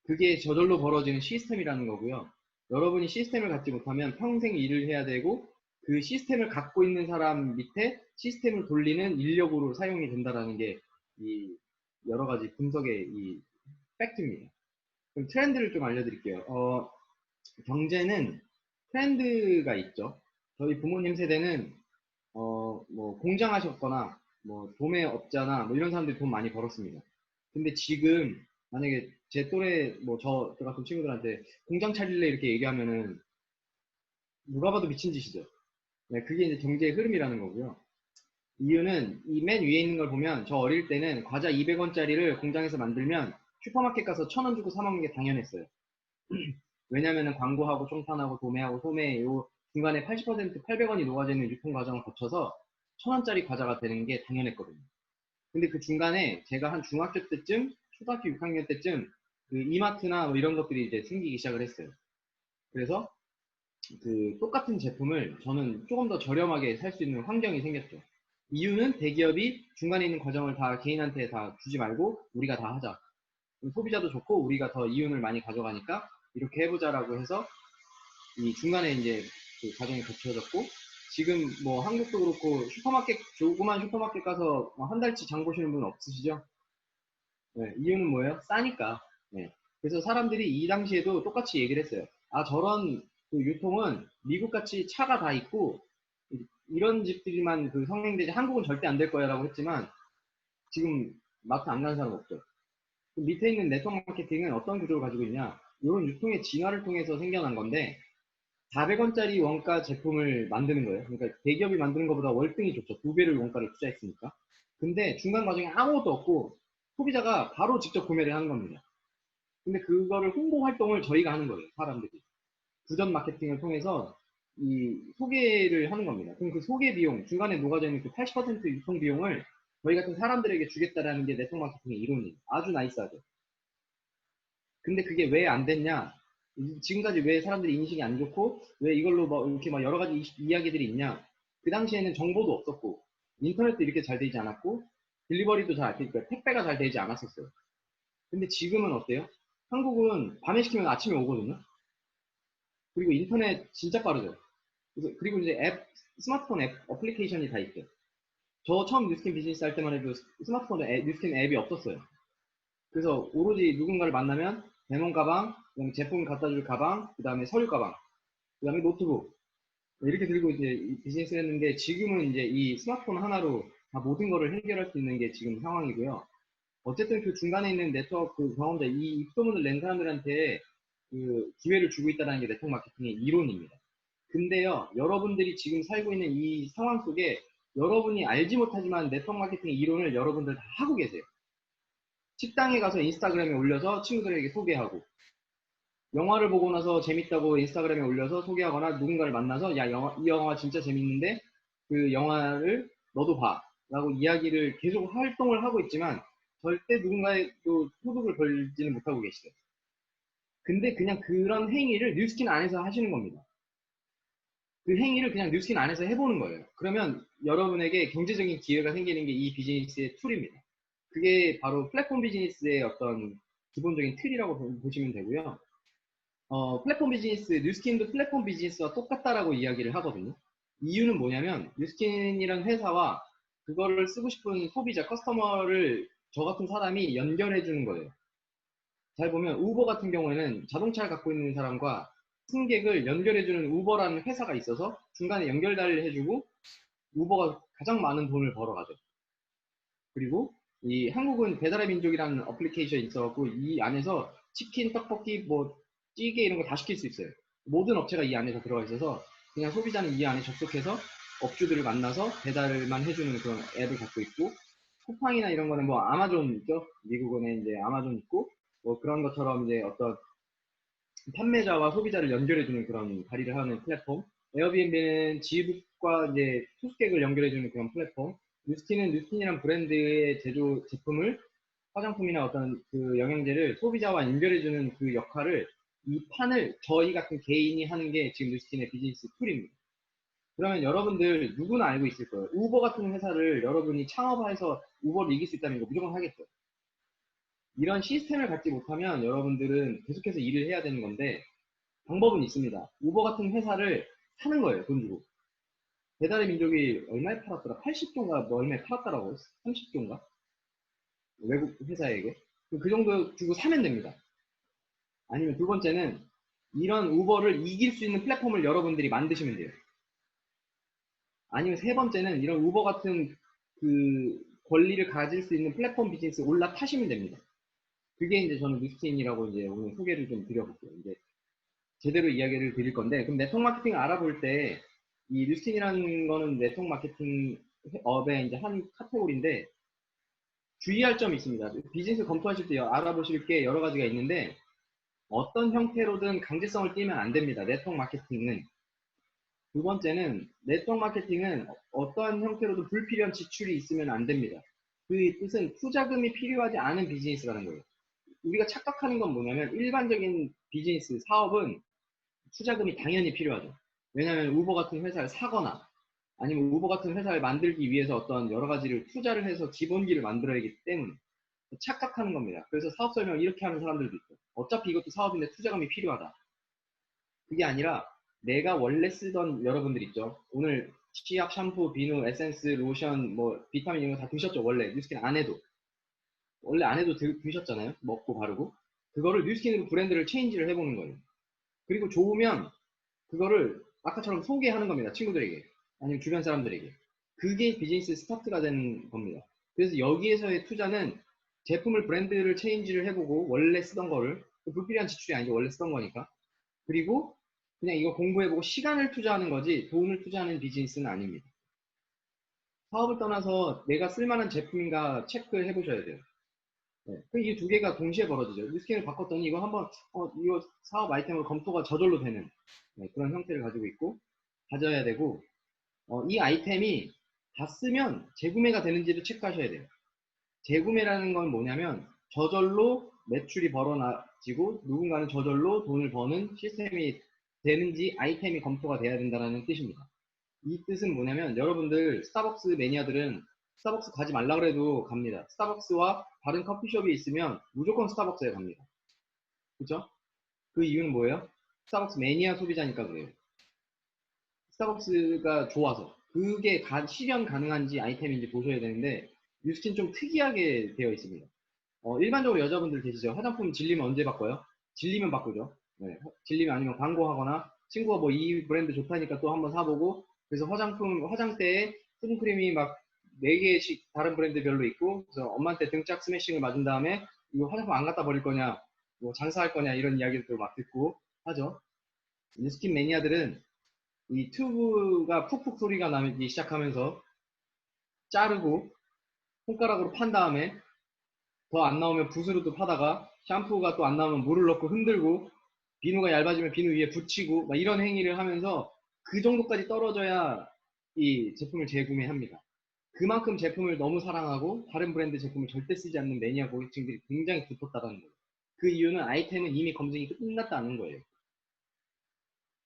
그게 저절로 벌어지는 시스템이라는 거고요. 여러분이 시스템을 갖지 못하면 평생 일을 해야 되고, 그 시스템을 갖고 있는 사람 밑에 시스템을 돌리는 인력으로 사용이 된다는 게 이 여러 가지 분석의 이 팩트입니다. 그럼 트렌드를 좀 알려드릴게요. 경제는 트렌드가 있죠. 저희 부모님 세대는 뭐 공장하셨거나 뭐 도매업자나 뭐 이런 사람들이 돈 많이 벌었습니다. 근데 지금 만약에 제 또래 뭐 저 같은 친구들한테 공장 차릴래 이렇게 얘기하면은 누가 봐도 미친 짓이죠. 네, 그게 이제 경제의 흐름이라는 거고요. 이유는 이 맨 위에 있는 걸 보면 저 어릴 때는 과자 200원짜리를 공장에서 만들면 슈퍼마켓 가서 1,000원 주고 사 먹는 게 당연했어요. 왜냐면은 광고하고 총판하고 도매하고 소매 요 중간에 80% 800원이 녹아져 있는 유통 과정을 거쳐서 1,000원짜리 과자가 되는 게 당연했거든요. 근데 그 중간에 제가 한 중학교 때쯤, 초등학교 6학년 때쯤 그 이마트나 뭐 이런 것들이 이제 생기기 시작을 했어요. 그래서 그 똑같은 제품을 저는 조금 더 저렴하게 살 수 있는 환경이 생겼죠. 이유는 대기업이 중간에 있는 과정을 다 개인한테 다 주지 말고 우리가 다 하자. 소비자도 좋고 우리가 더 이윤을 많이 가져가니까 이렇게 해보자라고 해서 이 중간에 이제 그 과정이 거쳐졌고, 지금 뭐 한국도 그렇고 슈퍼마켓, 조그만 슈퍼마켓 가서 한 달치 장 보시는 분 없으시죠? 네, 이유는 뭐예요? 싸니까. 네. 그래서 사람들이 이 당시에도 똑같이 얘기를 했어요. 아, 저런 그 유통은 미국같이 차가 다 있고 이런 집들만 그 성행되지 한국은 절대 안 될 거야 라고 했지만 지금 마트 안 가는 사람 없죠. 그 밑에 있는 네트워크 마케팅은 어떤 구조를 가지고 있냐? 이런 유통의 진화를 통해서 생겨난 건데 400원짜리 원가 제품을 만드는 거예요. 그러니까 대기업이 만드는 것보다 월등히 좋죠. 2배를 원가를 투자했으니까. 근데 중간 과정에 아무것도 없고 소비자가 바로 직접 구매를 하는 겁니다. 근데 그거를 홍보 활동을 저희가 하는 거예요. 사람들이. 부전 마케팅을 통해서 이 소개를 하는 겁니다. 그럼 그 소개 비용, 중간에 녹아져 있는 그 80% 유통 비용을 저희 같은 사람들에게 주겠다라는 게 네트워크 마케팅의 이론이에요. 아주 나이스하죠. 근데 그게 왜 안 됐냐? 지금까지 왜 사람들이 인식이 안 좋고, 왜 이걸로 뭐 이렇게 막 여러 가지 이야기들이 있냐? 그 당시에는 정보도 없었고, 인터넷도 이렇게 잘 되지 않았고, 딜리버리도 그러니까 택배가 잘 되지 않았었어요. 근데 지금은 어때요? 한국은 밤에 시키면 아침에 오거든요? 그리고 인터넷 진짜 빠르죠? 그리고 이제 스마트폰 앱, 어플리케이션이 다 있대. 저 처음 뉴스킨 비즈니스 할 때만 해도 스마트폰에 뉴스킨 앱이 없었어요. 그래서 오로지 누군가를 만나면 대문 가방, 그다음에 제품 갖다 줄 가방, 그다음에 서류 가방, 그다음에 노트북 이렇게 들고 이제 비즈니스를 했는데 지금은 이제 이 스마트폰 하나로 다 모든 거를 해결할 수 있는 게 지금 상황이고요. 어쨌든 그 중간에 있는 네트워크 경험자, 이 입소문을 낸 사람들한테 그 기회를 주고 있다는 게 네트워크 마케팅의 이론입니다. 근데요, 여러분들이 지금 살고 있는 이 상황 속에 여러분이 알지 못하지만 네트워크 마케팅의 이론을 여러분들 다 하고 계세요. 식당에 가서 인스타그램에 올려서 친구들에게 소개하고, 영화를 보고 나서 재밌다고 인스타그램에 올려서 소개하거나 누군가를 만나서 야, 이 영화 진짜 재밌는데 그 영화를 너도 봐. 라고 이야기를 계속 활동을 하고 있지만 절대 누군가의 또 소득을 벌지는 못하고 계시죠. 근데 그냥 그런 행위를 뉴스킨 안에서 하시는 겁니다. 그 행위를 그냥 뉴스킨 안에서 해보는 거예요. 그러면 여러분에게 경제적인 기회가 생기는 게 이 비즈니스의 툴입니다. 그게 바로 플랫폼 비즈니스의 어떤 기본적인 틀이라고 보시면 되고요. 플랫폼 비즈니스, 뉴스킨도 플랫폼 비즈니스와 똑같다라고 이야기를 하거든요. 이유는 뭐냐면, 뉴스킨이라는 회사와 그거를 쓰고 싶은 소비자, 커스터머를 저 같은 사람이 연결해 주는 거예요. 잘 보면 우버 같은 경우에는 자동차를 갖고 있는 사람과 승객을 연결해 주는 우버라는 회사가 있어서 중간에 연결다리를 해주고 우버가 가장 많은 돈을 벌어가죠. 그리고 이 한국은 배달의 민족이라는 어플리케이션이 있어갖고 이 안에서 치킨, 떡볶이, 뭐 찌개 이런 거 다 시킬 수 있어요. 모든 업체가 이 안에서 들어가 있어서 그냥 소비자는 이 안에 접속해서 업주들을 만나서 배달만 해주는 그런 앱을 갖고 있고 쿠팡이나 이런 거는 뭐 아마존 있죠. 미국은 이제 아마존 있고 뭐 그런 것처럼 이제 어떤 판매자와 소비자를 연결해주는 그런 다리를 하는 플랫폼. 에어비앤비는 지국과 이제 투숙객을 연결해주는 그런 플랫폼. 뉴스킨은 뉴스킨이란 브랜드의 제조 제품을 화장품이나 어떤 그 영양제를 소비자와 연결해주는 그 역할을 이 판을 저희 같은 개인이 하는 게 지금 뉴스킨의 비즈니스 툴입니다. 그러면 여러분들 누구나 알고 있을 거예요. 우버 같은 회사를 여러분이 창업해서 우버를 이길 수 있다는 거 무조건 하겠죠. 이런 시스템을 갖지 못하면 여러분들은 계속해서 일을 해야 되는 건데 방법은 있습니다. 우버 같은 회사를 사는 거예요, 돈 주고. 배달의 민족이 얼마에 팔았더라? 80조인가 뭐 얼마에 팔았더라고. 30조인가? 외국 회사에게. 그 정도 주고 사면 됩니다. 아니면 두 번째는 이런 우버를 이길 수 있는 플랫폼을 여러분들이 만드시면 돼요. 아니면 세 번째는 이런 우버 같은 그 권리를 가질 수 있는 플랫폼 비즈니스에 올라타시면 됩니다. 그게 이제 저는 뉴스킨이라고 이제 오늘 소개를 좀 드려볼게요. 이제 제대로 이야기를 드릴 건데, 그럼 네트워크 마케팅을 알아볼 때, 이 뉴스킨이라는 거는 네트워크 마케팅 업의 이제 한 카테고리인데, 주의할 점이 있습니다. 비즈니스 검토하실 때 알아보실 게 여러 가지가 있는데, 어떤 형태로든 강제성을 띠면 안 됩니다. 네트워크 마케팅은. 두 번째는, 네트워크 마케팅은 어떠한 형태로든 불필요한 지출이 있으면 안 됩니다. 그 뜻은 투자금이 필요하지 않은 비즈니스라는 거예요. 우리가 착각하는 건 뭐냐면, 일반적인 비즈니스, 사업은 투자금이 당연히 필요하죠. 왜냐하면 우버 같은 회사를 사거나 아니면 우버 같은 회사를 만들기 위해서 어떤 여러 가지를 투자를 해서 기본기를 만들어야 하기 때문에 착각하는 겁니다. 그래서 사업 설명을 이렇게 하는 사람들도 있고 어차피 이것도 사업인데 투자금이 필요하다. 그게 아니라 내가 원래 쓰던 여러분들 있죠. 오늘 치약, 샴푸, 비누, 에센스, 로션, 뭐 비타민 이런 거 다 드셨죠. 원래 뉴스킨 안 해도. 원래 안 해도 드셨잖아요. 먹고 바르고. 그거를 뉴스킨으로 브랜드를 체인지를 해보는 거예요. 그리고 좋으면 그거를 아까처럼 소개하는 겁니다. 친구들에게. 아니면 주변 사람들에게. 그게 비즈니스 스타트가 되는 겁니다. 그래서 여기에서의 투자는 제품을 브랜드를 체인지를 해보고 원래 쓰던 거를 불필요한 지출이 아니죠. 원래 쓰던 거니까. 그리고 그냥 이거 공부해보고 시간을 투자하는 거지 돈을 투자하는 비즈니스는 아닙니다. 사업을 떠나서 내가 쓸만한 제품인가 체크해 보셔야 돼요. 네. 이게 두 개가 동시에 벌어지죠. 뉴스캔을 바꿨더니 이거 한번 이거 사업 아이템을 검토가 저절로 되는 네, 그런 형태를 가지고 있고 가져야 되고, 이 아이템이 다 쓰면 재구매가 되는지를 체크하셔야 돼요. 재구매라는 건 뭐냐면 저절로 매출이 벌어지고 누군가는 저절로 돈을 버는 시스템이 되는지 아이템이 검토가 돼야 된다는 뜻입니다. 이 뜻은 뭐냐면 여러분들 스타벅스 매니아들은 스타벅스 가지 말라 그래도 갑니다. 스타벅스와 다른 커피숍이 있으면 무조건 스타벅스에 갑니다. 그죠? 그 이유는 뭐예요? 스타벅스 매니아 소비자니까 그래요. 스타벅스가 좋아서 그게 실현 가능한지 아이템인지 보셔야 되는데 뉴스킨 좀 특이하게 되어 있습니다. 일반적으로 여자분들 계시죠? 화장품 질리면 언제 바꿔요? 질리면 바꾸죠. 네, 질리면 아니면 광고하거나 친구가 뭐 이 브랜드 좋다니까 또 한번 사보고 그래서 화장대에 수분크림이 막 4개씩 다른 브랜드별로 있고 그래서 엄마한테 등짝 스매싱을 맞은 다음에 이거 화장품 안 갖다 버릴 거냐 뭐 장사할 거냐 이런 이야기들도 막 듣고 하죠. 뉴스킨 매니아들은 이 튜브가 푹푹 소리가 나기 시작하면서 자르고 손가락으로 판 다음에 더 안 나오면 붓으로 또 파다가 샴푸가 또 안 나오면 물을 넣고 흔들고 비누가 얇아지면 비누 위에 붙이고 막 이런 행위를 하면서 그 정도까지 떨어져야 이 제품을 재구매합니다. 그만큼 제품을 너무 사랑하고 다른 브랜드 제품을 절대 쓰지 않는 매니아 고객층들이 굉장히 붙었다는 거예요. 그 이유는 아이템은 이미 검증이 끝났다는 거예요.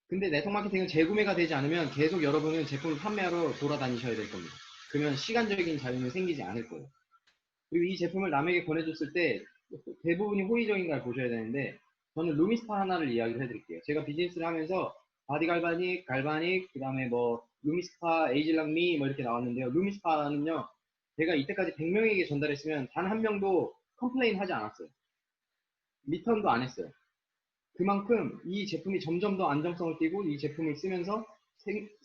근데 네트워크 마케팅은 재구매가 되지 않으면 계속 여러분은 제품을 판매하러 돌아다니셔야 될 겁니다. 그러면 시간적인 자유는 생기지 않을 거예요. 그리고 이 제품을 남에게 권해줬을 때 대부분이 호의적인가를 보셔야 되는데 저는 루미스파 하나를 이야기를 해드릴게요. 제가 비즈니스를 하면서 바디 갈바닉, 갈바닉, 그 다음에 뭐 루미스파, 에이질랑미 뭐 이렇게 나왔는데요. 루미스파는요. 제가 이때까지 100명에게 전달했으면 단 한 명도 컴플레인 하지 않았어요. 리턴도 안 했어요. 그만큼 이 제품이 점점 더 안정성을 띠고 이 제품을 쓰면서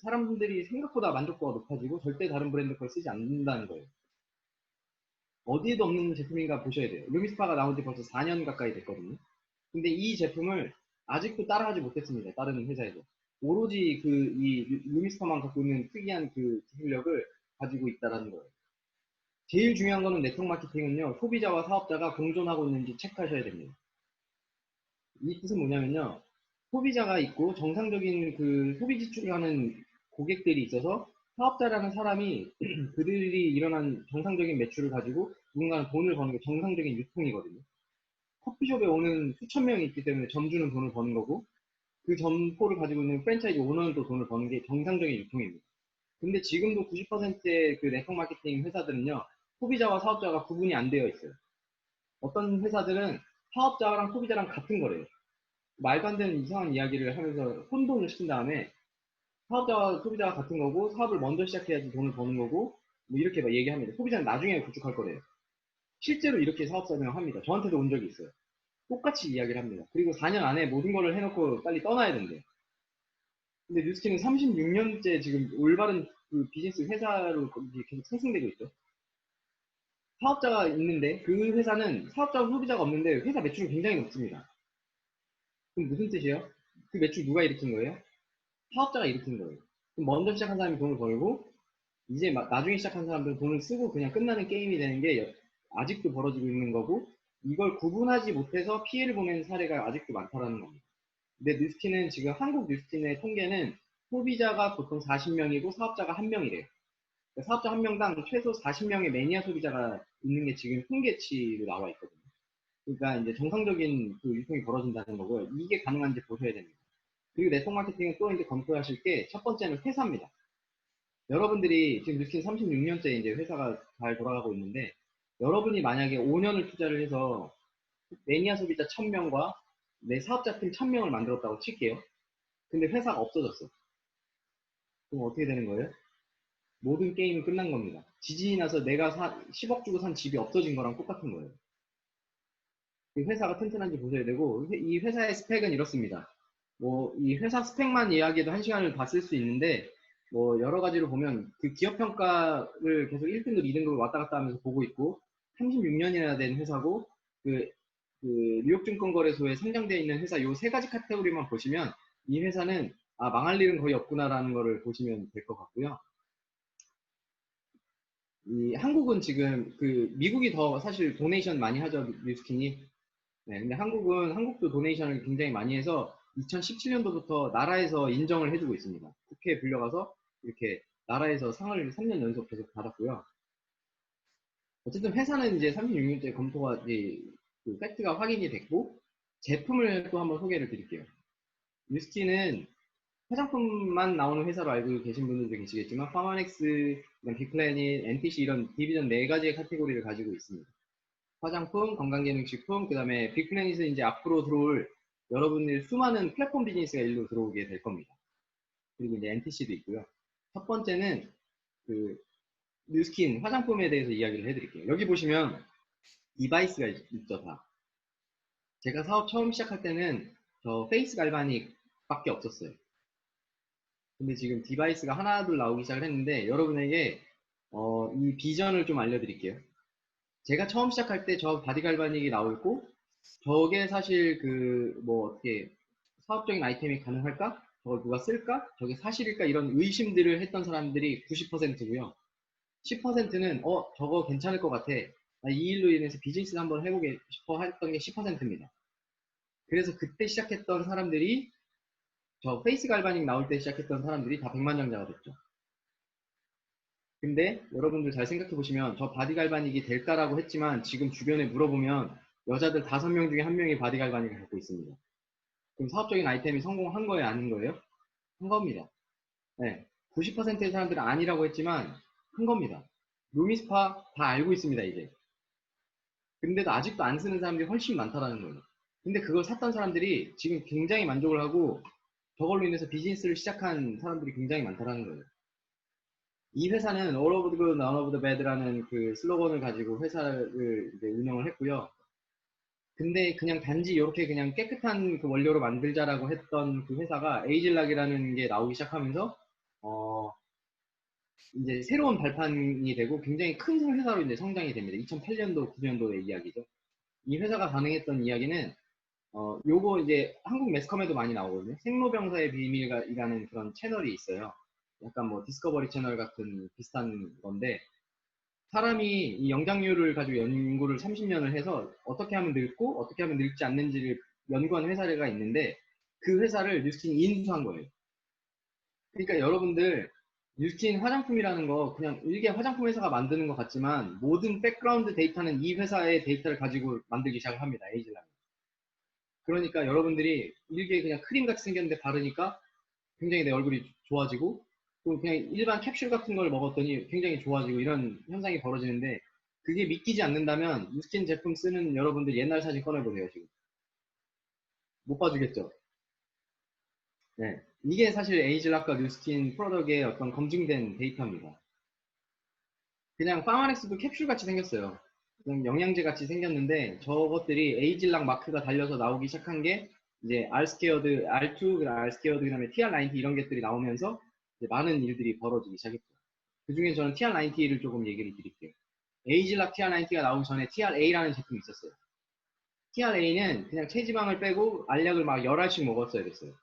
사람들이 생각보다 만족도가 높아지고 절대 다른 브랜드 걸 쓰지 않는다는 거예요. 어디에도 없는 제품인가 보셔야 돼요. 루미스파가 나온 지 벌써 4년 가까이 됐거든요. 근데 이 제품을 아직도 따라하지 못했습니다. 다른 회사에서. 오로지 이 루미스파만 갖고 있는 특이한 그 기술력을 가지고 있다는 거예요. 제일 중요한 거는 네트워크 마케팅은요, 소비자와 사업자가 공존하고 있는지 체크하셔야 됩니다. 이 뜻은 뭐냐면요, 소비자가 있고 정상적인 그 소비 지출을 하는 고객들이 있어서 사업자라는 사람이 그들이 일어난 정상적인 매출을 가지고 누군가는 돈을 버는 게 정상적인 유통이거든요. 커피숍에 오는 수천 명이 있기 때문에 점주는 돈을 버는 거고 그 점포를 가지고 있는 프랜차이즈 오너는 또 돈을 버는 게 정상적인 유통입니다. 근데 지금도 90%의 그 네트워크 마케팅 회사들은요, 소비자와 사업자가 구분이 안 되어 있어요. 어떤 회사들은 사업자랑 소비자랑 같은 거래요. 말도 안 되는 이상한 이야기를 하면서 혼돈을 시킨 다음에 사업자와 소비자가 같은 거고 사업을 먼저 시작해야지 돈을 버는 거고 뭐 이렇게 막 얘기합니다. 소비자는 나중에 구축할 거래요. 실제로 이렇게 사업 설명을 합니다. 저한테도 온 적이 있어요. 똑같이 이야기를 합니다. 그리고 4년 안에 모든 걸 해놓고 빨리 떠나야 된대요. 근데 뉴스킨은 36년째 지금 올바른 그 비즈니스 회사로 계속 상승되고 있죠. 사업자가 있는데 그 회사는 사업자와 소비자가 없는데 회사 매출은 굉장히 높습니다. 그럼 무슨 뜻이에요? 그 매출 누가 일으킨 거예요? 사업자가 일으킨 거예요. 그럼 먼저 시작한 사람이 돈을 벌고 이제 나중에 시작한 사람들은 돈을 쓰고 그냥 끝나는 게임이 되는 게 아직도 벌어지고 있는 거고 이걸 구분하지 못해서 피해를 보는 사례가 아직도 많다라는 겁니다. 근데 뉴스킨은 지금 한국 뉴스킨의 통계는 소비자가 보통 40명이고 사업자가 1명이래요. 그러니까 사업자 1명당 최소 40명의 매니아 소비자가 있는 게 지금 통계치로 나와 있거든요. 그러니까 이제 정상적인 그 유통이 벌어진다는 거고요. 이게 가능한지 보셔야 됩니다. 그리고 네트워크 마케팅은 또 이제 검토하실 게 첫 번째는 회사입니다. 여러분들이 지금 뉴스킨 36년째 이제 회사가 잘 돌아가고 있는데 여러분이 만약에 5년을 투자를 해서 매니아 소비자 1000명과 내 사업자팀 1000명을 만들었다고 칠게요. 근데 회사가 없어졌어. 그럼 어떻게 되는 거예요? 모든 게임이 끝난 겁니다. 지진이 나서 내가 10억 주고 산 집이 없어진 거랑 똑같은 거예요. 이 회사가 튼튼한지 보셔야 되고 이 회사의 스펙은 이렇습니다. 뭐 이 회사 스펙만 이야기해도 한 시간을 다 쓸 수 있는데 뭐 여러 가지로 보면 그 기업 평가를 계속 1등급, 2등급을 왔다 갔다 하면서 보고 있고 36년이나 된 회사고 그 뉴욕증권거래소에 상장되어 있는 회사 요 세 가지 카테고리만 보시면 이 회사는 아 망할 일은 거의 없구나라는 거를 보시면 될 것 같고요. 이 한국은 지금 그 미국이 더 사실 도네이션 많이 하죠 뉴스킨이. 네, 근데 한국도 도네이션을 굉장히 많이 해서 2017년도부터 나라에서 인정을 해주고 있습니다. 국회에 불려가서 이렇게 나라에서 상을 3년 연속 계속 받았고요. 어쨌든 회사는 이제 36년째 검토가 이제 그 팩트가 확인이 됐고, 제품을 또 한번 소개를 드릴게요. 뉴스킨은 화장품만 나오는 회사로 알고 계신 분들도 계시겠지만 파마넥스, 빅플래닛, NTC 이런 디비전 4가지의 카테고리를 가지고 있습니다. 화장품, 건강기능식품, 그 다음에 빅플래닛은 이제 앞으로 들어올 여러분들 수많은 플랫폼 비즈니스가 일로 들어오게 될 겁니다. 그리고 이제 NTC도 있고요. 첫 번째는 그 뉴스킨 화장품에 대해서 이야기를 해드릴게요. 여기 보시면 디바이스가 있죠, 다. 제가 사업 처음 시작할 때는 저 페이스 갈바닉 밖에 없었어요. 근데 지금 디바이스가 하나둘 나오기 시작을 했는데 여러분에게 이 비전을 좀 알려드릴게요. 제가 처음 시작할 때 저 바디 갈바닉이 나오고 저게 사실 그 뭐 어떻게 사업적인 아이템이 가능할까? 저걸 누가 쓸까? 저게 사실일까? 이런 의심들을 했던 사람들이 90%고요. 10%는 저거 괜찮을 것 같아. 나 이 일로 인해서 비즈니스 한번 해보고 싶어 했던 게 10%입니다. 그래서 그때 시작했던 사람들이 저 페이스 갈바닉 나올 때 시작했던 사람들이 다 백만장자가 됐죠. 근데 여러분들 잘 생각해 보시면 저 바디 갈바닉이 될까라고 했지만 지금 주변에 물어보면 여자들 5명 중에 1명이 바디 갈바닉을 갖고 있습니다. 그럼 사업적인 아이템이 성공한 거예요, 아닌 거예요? 한 겁니다. 네. 90%의 사람들은 아니라고 했지만 한 겁니다. 루미스파 다 알고 있습니다, 이제. 근데도 아직도 안 쓰는 사람들이 훨씬 많다라는 거예요. 근데 그걸 샀던 사람들이 지금 굉장히 만족을 하고 저걸로 인해서 비즈니스를 시작한 사람들이 굉장히 많다라는 거예요. 이 회사는 All of the good, none of the bad라는 그 슬로건을 가지고 회사를 이제 운영을 했고요. 근데 그냥 단지 이렇게 그냥 깨끗한 그 원료로 만들자라고 했던 그 회사가 에이즐락이라는 게 나오기 시작하면서 이제 새로운 발판이 되고 굉장히 큰 회사로 이제 성장이 됩니다. 2008년도, 9년도의 이야기죠. 이 회사가 가능했던 이야기는 요거 이제 한국 매스컴에도 많이 나오거든요. 생로병사의 비밀이라는 그런 채널이 있어요. 약간 뭐 디스커버리 채널 같은 비슷한 건데 사람이 이 영장류를 가지고 연구를 30년을 해서 어떻게 하면 늙고 어떻게 하면 늙지 않는지를 연구한 회사가 있는데 그 회사를 뉴스킨이 인수한 거예요. 그러니까 여러분들 뉴스킨 화장품이라는 거 그냥 일개 화장품 회사가 만드는 것 같지만 모든 백그라운드 데이터는 이 회사의 데이터를 가지고 만들기 시작을 합니다. 에이즐랑. 그러니까 여러분들이 일개 그냥 크림 같이 생겼는데 바르니까 굉장히 내 얼굴이 좋아지고 또 그냥 일반 캡슐 같은 걸 먹었더니 굉장히 좋아지고 이런 현상이 벌어지는데 그게 믿기지 않는다면 뉴스킨 제품 쓰는 여러분들 옛날 사진 꺼내보세요. 지금 못 봐주겠죠. 네, 이게 사실 에이즐락과 뉴스킨 프로덕트의 어떤 검증된 데이터입니다. 그냥 파마렉스도 캡슐 같이 생겼어요. 그냥 영양제 같이 생겼는데 저것들이 에이즐락 마크가 달려서 나오기 시작한 게 이제 R스퀘어드, R2, R스퀘어드, 그다음에 TR90 이런 것들이 나오면서 이제 많은 일들이 벌어지기 시작했죠. 그 중에 저는 TR90를 조금 얘기를 드릴게요. 에이즐락 TR90가 나오기 전에 TRA라는 제품이 있었어요. TRA는 그냥 체지방을 빼고 알약을 막 10알씩 먹었어야 됐어요.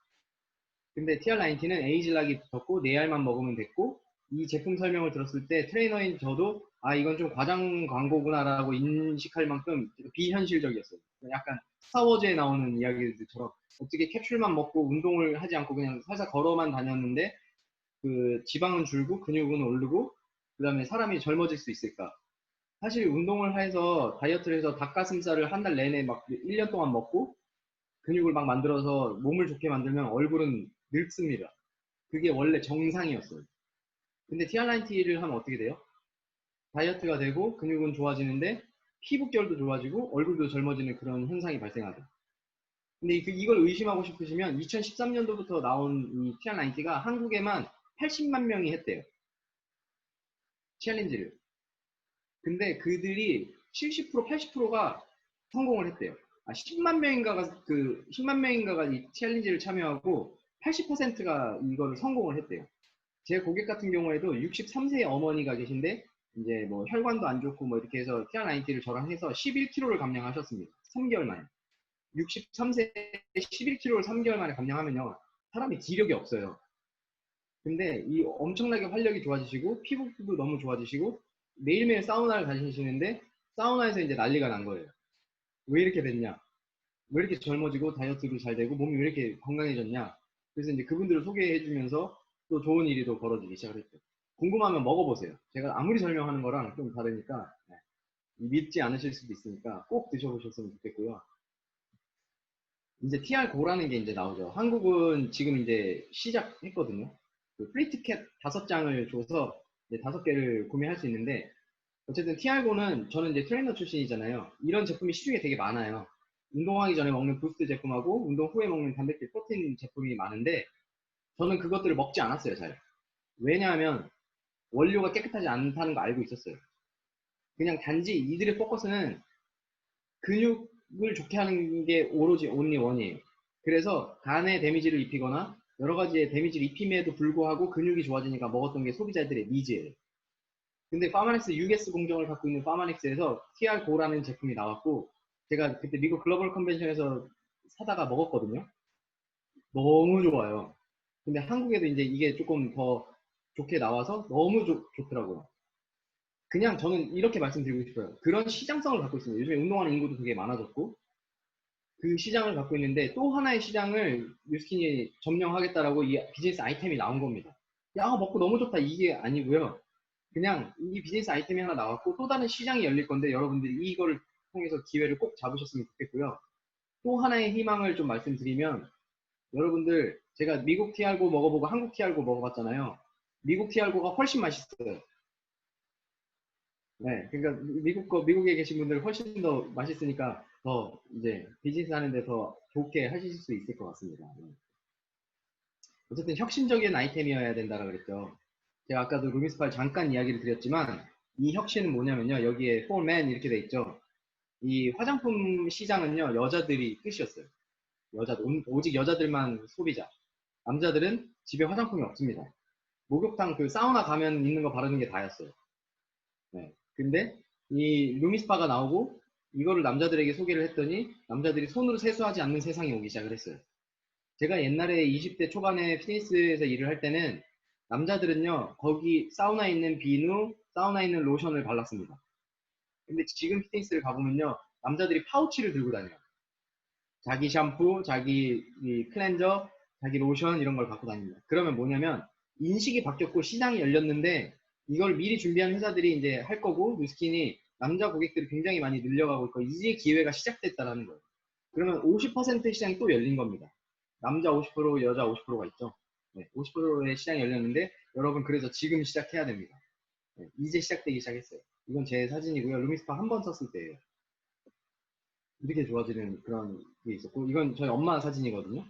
근데 TR90는 에이즐락이 붙었고 4알만 먹으면 됐고 이 제품 설명을 들었을 때 트레이너인 저도 아 이건 좀 과장 광고구나라고 인식할 만큼 비현실적이었어요. 약간 스타워즈에 나오는 이야기들처럼 어떻게 캡슐만 먹고 운동을 하지 않고 그냥 살살 걸어만 다녔는데 그 지방은 줄고 근육은 오르고 그 다음에 사람이 젊어질 수 있을까? 사실 운동을 해서 다이어트를 해서 닭가슴살을 한 달 내내 막 1년 동안 먹고 근육을 막 만들어서 몸을 좋게 만들면 얼굴은 늙습니다. 그게 원래 정상이었어요. 근데 TR90를 하면 어떻게 돼요? 다이어트가 되고 근육은 좋아지는데 피부결도 좋아지고 얼굴도 젊어지는 그런 현상이 발생하죠. 근데 이걸 의심하고 싶으시면 2013년도부터 나온 이 TR90가 한국에만 80만 명이 했대요. 챌린지를. 근데 그들이 70%, 80%가 성공을 했대요. 10만 명인가가 이 챌린지를 참여하고 80%가 이거를 성공을 했대요. 제 고객 같은 경우에도 63세 어머니가 계신데 이제 뭐 혈관도 안 좋고 뭐 이렇게 해서 TR90를 저랑 해서 11kg를 감량하셨습니다. 3개월 만에. 63세 11kg를 3개월 만에 감량하면요. 사람이 기력이 없어요. 근데 이 엄청나게 활력이 좋아지시고 피부도 너무 좋아지시고 매일매일 사우나를 다니시는데 사우나에서 이제 난리가 난 거예요. 왜 이렇게 됐냐? 왜 이렇게 젊어지고 다이어트도 잘 되고 몸이 왜 이렇게 건강해졌냐. 그래서 이제 그분들을 소개해주면서 또 좋은 일이 또 벌어지기 시작을 했죠. 궁금하면 먹어보세요. 제가 아무리 설명하는 거랑 좀 다르니까 네. 믿지 않으실 수도 있으니까 꼭 드셔보셨으면 좋겠고요. 이제 TR-GO라는 게 이제 나오죠. 한국은 지금 이제 시작했거든요. 그 프리티켓 5장을 줘서 이제 5개를 구매할 수 있는데, 어쨌든 TR-GO는 저는 이제 트레이너 출신이잖아요. 이런 제품이 시중에 되게 많아요. 운동하기 전에 먹는 부스트 제품하고 운동 후에 먹는 단백질 프로틴 제품이 많은데, 저는 그것들을 먹지 않았어요, 잘. 왜냐하면 원료가 깨끗하지 않다는 거 알고 있었어요. 그냥 단지 이들의 포커스는 근육을 좋게 하는 게 오로지 온리 원이에요. 그래서 간에 데미지를 입히거나 여러 가지의 데미지를 입힘에도 불구하고 근육이 좋아지니까 먹었던 게 소비자들의 니즈예요. 근데 파마넥스 US 공정을 갖고 있는 파마넥스에서 TR-GO라는 제품이 나왔고, 제가 그때 미국 글로벌 컨벤션에서 사다가 먹었거든요. 너무 좋아요. 근데 한국에도 이제 이게 조금 더 좋게 나와서 너무 좋더라고요. 그냥 저는 이렇게 말씀드리고 싶어요. 그런 시장성을 갖고 있습니다. 요즘에 운동하는 인구도 되게 많아졌고, 그 시장을 갖고 있는데 또 하나의 시장을 뉴스킨이 점령하겠다라고 이 비즈니스 아이템이 나온 겁니다. 야, 먹고 너무 좋다 이게 아니고요. 그냥 이 비즈니스 아이템이 하나 나왔고 또 다른 시장이 열릴 건데 여러분들이 이거를 통해서 기회를 꼭 잡으셨으면 좋겠고요. 또 하나의 희망을 좀 말씀드리면, 여러분들 제가 미국 TR-GO 먹어보고 한국 TR-GO 먹어봤잖아요. 미국 TR-GO가 훨씬 맛있어요. 네, 그러니까 미국에 계신 분들 훨씬 더 맛있으니까 더 이제 비즈니스 하는데 더 좋게 하실 수 있을 것 같습니다. 네. 어쨌든 혁신적인 아이템이어야 된다고 그랬죠. 제가 아까도 루미스팔 잠깐 이야기를 드렸지만 이 혁신은 뭐냐면요. 여기에 for men 이렇게 돼 있죠. 이 화장품 시장은요. 여자들이 끝이었어요. 오직 여자들만 소비자. 남자들은 집에 화장품이 없습니다. 목욕탕 그 사우나 가면 있는 거 바르는 게 다였어요. 네. 근데 이 루미스파가 나오고 이거를 남자들에게 소개를 했더니 남자들이 손으로 세수하지 않는 세상이 오기 시작을 했어요. 제가 옛날에 20대 초반에 피트니스에서 일을 할 때는 남자들은요, 거기 사우나에 있는 비누, 사우나에 있는 로션을 발랐습니다. 근데 지금 피트니스를 가보면요, 남자들이 파우치를 들고 다녀요. 자기 샴푸, 자기 클렌저, 자기 로션 이런 걸 갖고 다닙니다. 그러면 뭐냐면 인식이 바뀌었고 시장이 열렸는데 이걸 미리 준비한 회사들이 이제 할 거고 뉴스킨이 남자 고객들이 굉장히 많이 늘려가고 있고 이제 기회가 시작됐다라는 거예요. 그러면 50% 시장이 또 열린 겁니다. 남자 50%, 여자 50%가 있죠. 네, 50%의 시장이 열렸는데 여러분 그래서 지금 시작해야 됩니다. 네, 이제 시작되기 시작했어요. 이건 제 사진이고요. 루미스파 한 번 썼을 때예요. 이렇게 좋아지는 그런 게 있었고, 이건 저희 엄마 사진이거든요.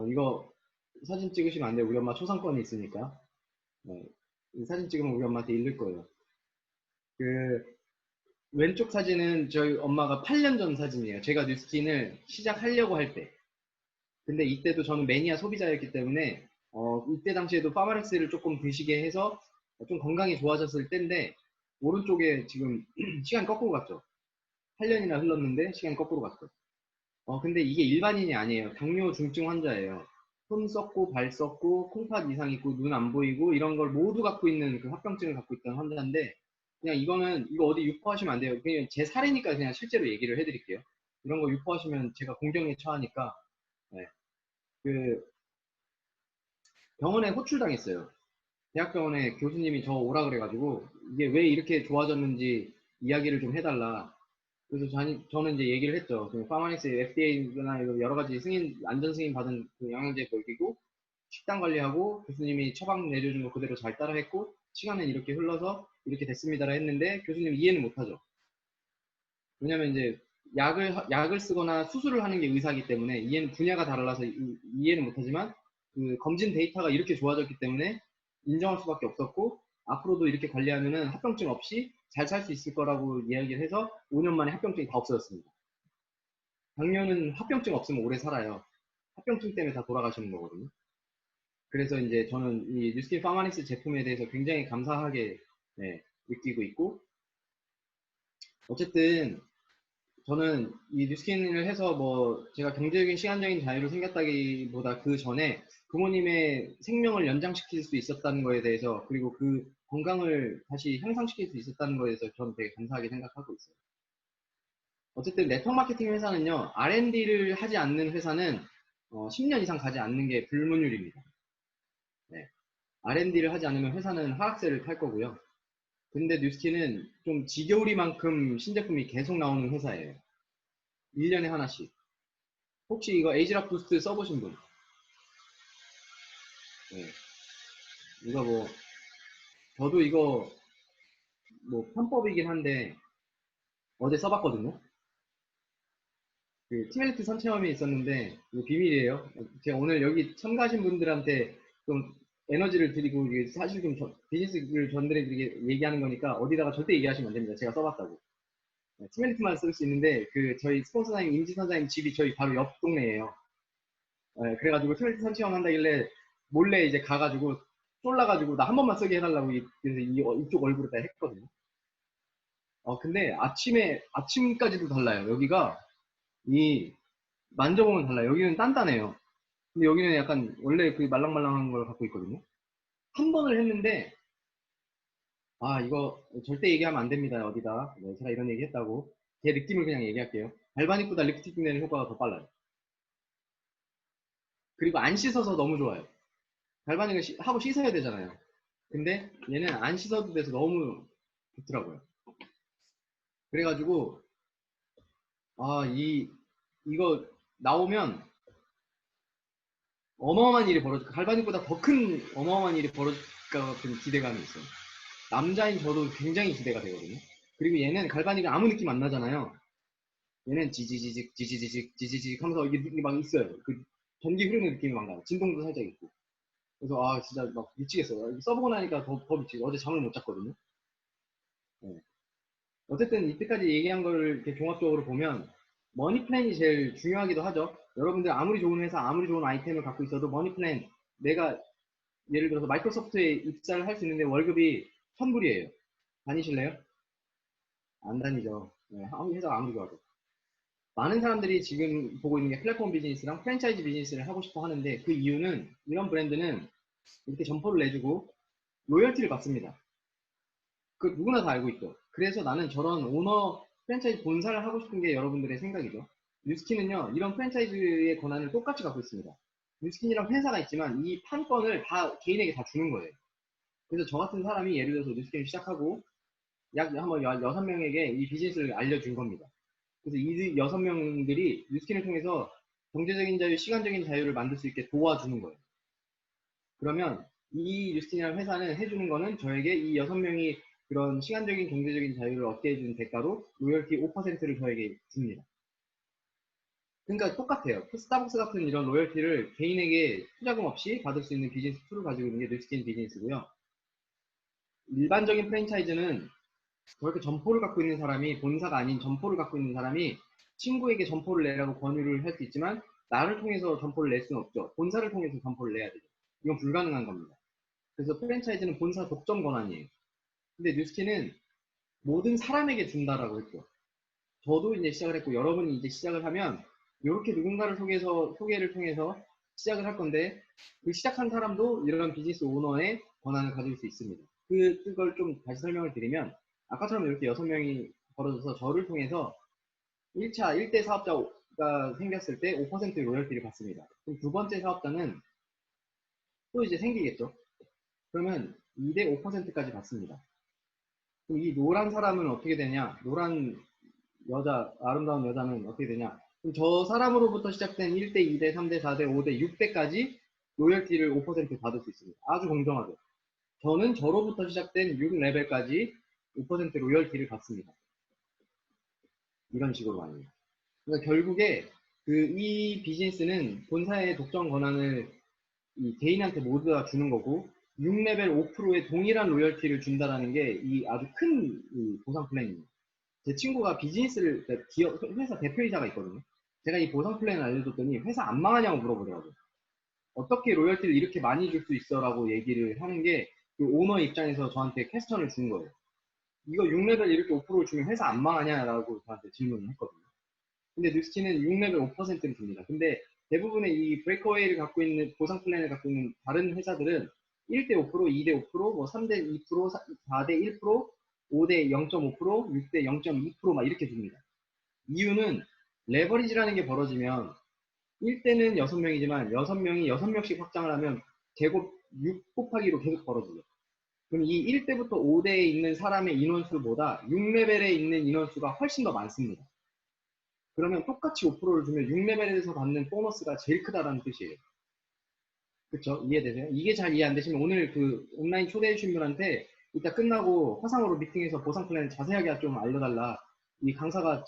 이거 사진 찍으시면 안 돼요. 우리 엄마 초상권이 있으니까. 네, 이 사진 찍으면 우리 엄마한테 잃을 거예요. 그 왼쪽 사진은 저희 엄마가 8년 전 사진이에요. 제가 뉴스킨을 시작하려고 할 때. 근데 이때도 저는 매니아 소비자였기 때문에 이때 당시에도 파마렉스를 조금 드시게 해서 좀 건강이 좋아졌을 때인데 오른쪽에 지금 시간이 거꾸로 갔죠. 8년이나 흘렀는데 시간이 거꾸로 갔죠. 근데 이게 일반인이 아니에요. 당뇨 중증 환자예요. 손 썩고 발 썩고 콩팥 이상 있고 눈 안 보이고 이런 걸 모두 갖고 있는 그 합병증을 갖고 있던 환자인데, 그냥 이거는 이거 어디 유포하시면 안 돼요. 그냥 제 사례니까 그냥 실제로 얘기를 해드릴게요. 이런 거 유포하시면 제가 공경에 처하니까. 네. 그 병원에 호출당했어요. 대학병원에 교수님이 저 오라 그래가지고 이게 왜 이렇게 좋아졌는지 이야기를 좀 해달라. 그래서 저는 이제 얘기를 했죠. 그 파마닉스 FDA나 여러 가지 승인, 안전 승인 받은 그 영양제 먹이고, 식단 관리하고, 교수님이 처방 내려준 거 그대로 잘 따라했고, 시간은 이렇게 흘러서 이렇게 됐습니다라 했는데, 교수님 이해는 못하죠. 왜냐면 이제 약을 쓰거나 수술을 하는 게 의사이기 때문에 이해는 분야가 달라서 이해는 못하지만, 그 검진 데이터가 이렇게 좋아졌기 때문에 인정할 수밖에 없었고, 앞으로도 이렇게 관리하면은 합병증 없이 잘 살 수 있을 거라고 이야기를 해서 5년 만에 합병증이 다 없어졌습니다. 당뇨는 합병증 없으면 오래 살아요. 합병증 때문에 다 돌아가시는 거거든요. 그래서 이제 저는 이 뉴스킨 파마닉스 제품에 대해서 굉장히 감사하게 네, 느끼고 있고, 어쨌든 저는 이 뉴스킨을 해서 뭐 제가 경제적인 시간적인 자유를 생겼다기보다 그 전에 부모님의 생명을 연장시킬 수 있었다는 거에 대해서, 그리고 그 건강을 다시 향상시킬 수 있었다는 거에 대해서 저는 되게 감사하게 생각하고 있어요. 어쨌든 네트워크 마케팅 회사는요, R&D를 하지 않는 회사는 10년 이상 가지 않는 게 불문율입니다. 네. R&D를 하지 않으면 회사는 하락세를 탈 거고요. 근데 뉴스키는 좀 지겨우리만큼 신제품이 계속 나오는 회사예요. 1년에 하나씩. 혹시 이거 에이지락 부스트 써보신 분? 네. 이거 뭐, 저도 이거 뭐 편법이긴 한데 어제 써봤거든요. 그 티멜리트 선체험이 있었는데 이거 비밀이에요. 제가 오늘 여기 참가하신 분들한테 좀 에너지를 드리고 이게 사실 좀 비즈니스를 전달해드리게 얘기하는 거니까 어디다가 절대 얘기하시면 안 됩니다. 제가 써봤다고. 네, 티멜리트만 쓸 수 있는데 그 저희 스폰서사님 임지 선사님 집이 저희 바로 옆 동네예요. 네, 그래가지고 티멜리트 선체험 한다길래 몰래 이제 가가지고 쫄라가지고 나 한 번만 쓰게 해달라고 그래서 이쪽 얼굴에다 했거든요. 근데 아침까지도 달라요. 여기가 이 만져보면 달라요. 여기는 단단해요. 근데 여기는 약간 원래 그 말랑말랑한 걸 갖고 있거든요. 한 번을 했는데 이거 절대 얘기하면 안 됩니다. 어디다. 네, 제가 이런 얘기 했다고. 제 느낌을 그냥 얘기할게요. 발바닉보다 리프팅 내는 효과가 더 빨라요. 그리고 안 씻어서 너무 좋아요. 발바닉을 하고 씻어야 되잖아요. 근데 얘는 안 씻어도 돼서 너무 좋더라고요. 그래가지고 이거 나오면 어마어마한 일이 갈바닉보다 더 큰 어마어마한 일이 벌어질까 같은 기대감이 있어요. 남자인 저도 굉장히 기대가 되거든요. 그리고 얘는 갈바닉은 아무 느낌 안 나잖아요. 얘는 지지지직, 지지지직, 지지직 하면서 이게 막 있어요. 그 전기 흐르는 느낌이 막 나요. 진동도 살짝 있고. 그래서 진짜 막 미치겠어요. 써보고 나니까 더 미치고 어제 잠을 못 잤거든요. 네. 어쨌든 이때까지 얘기한 거를 이렇게 종합적으로 보면 머니 플랜이 제일 중요하기도 하죠. 여러분들 아무리 좋은 회사, 아무리 좋은 아이템을 갖고 있어도 머니 플랜, 내가 예를 들어서 마이크로소프트에 입사를 할 수 있는데 월급이 1000불이에요. 다니실래요? 안 다니죠. 네, 회사가 아무리 좋아도. 많은 사람들이 지금 보고 있는 게 플랫폼 비즈니스랑 프랜차이즈 비즈니스를 하고 싶어 하는데 그 이유는 이런 브랜드는 이렇게 점포를 내주고 로열티를 받습니다. 그 누구나 다 알고 있죠. 그래서 나는 저런 오너 프랜차이즈 본사를 하고 싶은 게 여러분들의 생각이죠. 뉴스킨은요, 이런 프랜차이즈의 권한을 똑같이 갖고 있습니다. 뉴스킨이랑 회사가 있지만 이 판권을 다 개인에게 다 주는 거예요. 그래서 저 같은 사람이 예를 들어서 뉴스킨을 시작하고 약 한번 6명에게 이 비즈니스를 알려준 겁니다. 그래서 이 6명들이 뉴스킨을 통해서 경제적인 자유, 시간적인 자유를 만들 수 있게 도와주는 거예요. 그러면 이 뉴스킨이라는 회사는 해주는 거는 저에게 이 6명이 그런 시간적인 경제적인 자유를 얻게 해주는 대가로 로열티 5%를 저에게 줍니다. 그러니까 똑같아요. 스타벅스 같은 이런 로열티를 개인에게 투자금 없이 받을 수 있는 비즈니스 툴을 가지고 있는 게 뉴스킨 비즈니스고요. 일반적인 프랜차이즈는 저렇게 점포를 갖고 있는 사람이 본사가 아닌 점포를 갖고 있는 사람이 친구에게 점포를 내라고 권유를 할 수 있지만 나를 통해서 점포를 낼 수는 없죠. 본사를 통해서 점포를 내야 되죠. 이건 불가능한 겁니다. 그래서 프랜차이즈는 본사 독점 권한이에요. 근데 뉴스킨은 모든 사람에게 준다라고 했죠. 저도 이제 시작을 했고 여러분이 이제 시작을 하면 이렇게 누군가를 소개를 통해서 시작을 할 건데 그 시작한 사람도 이런 비즈니스 오너의 권한을 가질 수 있습니다. 그걸 좀 다시 설명을 드리면 아까처럼 이렇게 6명이 벌어져서 저를 통해서 1차 1대 사업자가 생겼을 때 5% 로열티를 받습니다. 그럼 두 번째 사업자는 또 이제 생기겠죠. 그러면 2대 5%까지 받습니다. 그럼 이 노란 사람은 어떻게 되냐? 노란 여자, 아름다운 여자는 어떻게 되냐? 그럼 저 사람으로부터 시작된 1대, 2대, 3대, 4대, 5대, 6대까지 로열티를 5% 받을 수 있습니다. 아주 공정하죠. 저는 저로부터 시작된 6레벨까지 5% 로열티를 받습니다. 이런 식으로 많이. 그러니까 결국에 이 비즈니스는 본사의 독점 권한을 이 개인한테 모두 다 주는 거고 6레벨 5%의 동일한 로열티를 준다라는 게 이 아주 큰 보상 플랜입니다. 제 친구가 비즈니스를 기업 회사 대표이사가 있거든요. 제가 이 보상 플랜을 알려줬더니 회사 안 망하냐고 물어보더라고요. 어떻게 로열티를 이렇게 많이 줄 수 있어라고 얘기를 하는 게 그 오너 입장에서 저한테 퀘스천을 준 거예요. 이거 6레벨 이렇게 5%를 주면 회사 안 망하냐라고 저한테 질문을 했거든요. 근데 뉴스키는 6레벨 5%를 줍니다. 근데 대부분의 이 브레이크어웨이를 갖고 있는 보상 플랜을 갖고 있는 다른 회사들은 1대 5%, 2대 5%, 뭐 3대 2%, 4대 1%, 5대 0.5%, 6대 0.2%막 이렇게 줍니다. 이유는 레버리지라는 게 벌어지면 1대는 6명이지만 6명이 6명씩 확장을 하면 제곱 6 곱하기로 계속 벌어지죠. 그럼 이 1대부터 5대에 있는 사람의 인원수보다 6레벨에 있는 인원수가 훨씬 더 많습니다. 그러면 똑같이 5%를 주면 6레벨에서 받는 보너스가 제일 크다라는 뜻이에요. 그쵸? 이해되세요? 이게 잘 이해 안 되시면 오늘 그 온라인 초대해 주신 분한테 이따 끝나고 화상으로 미팅해서 보상 플랜 자세하게 좀 알려달라. 이 강사가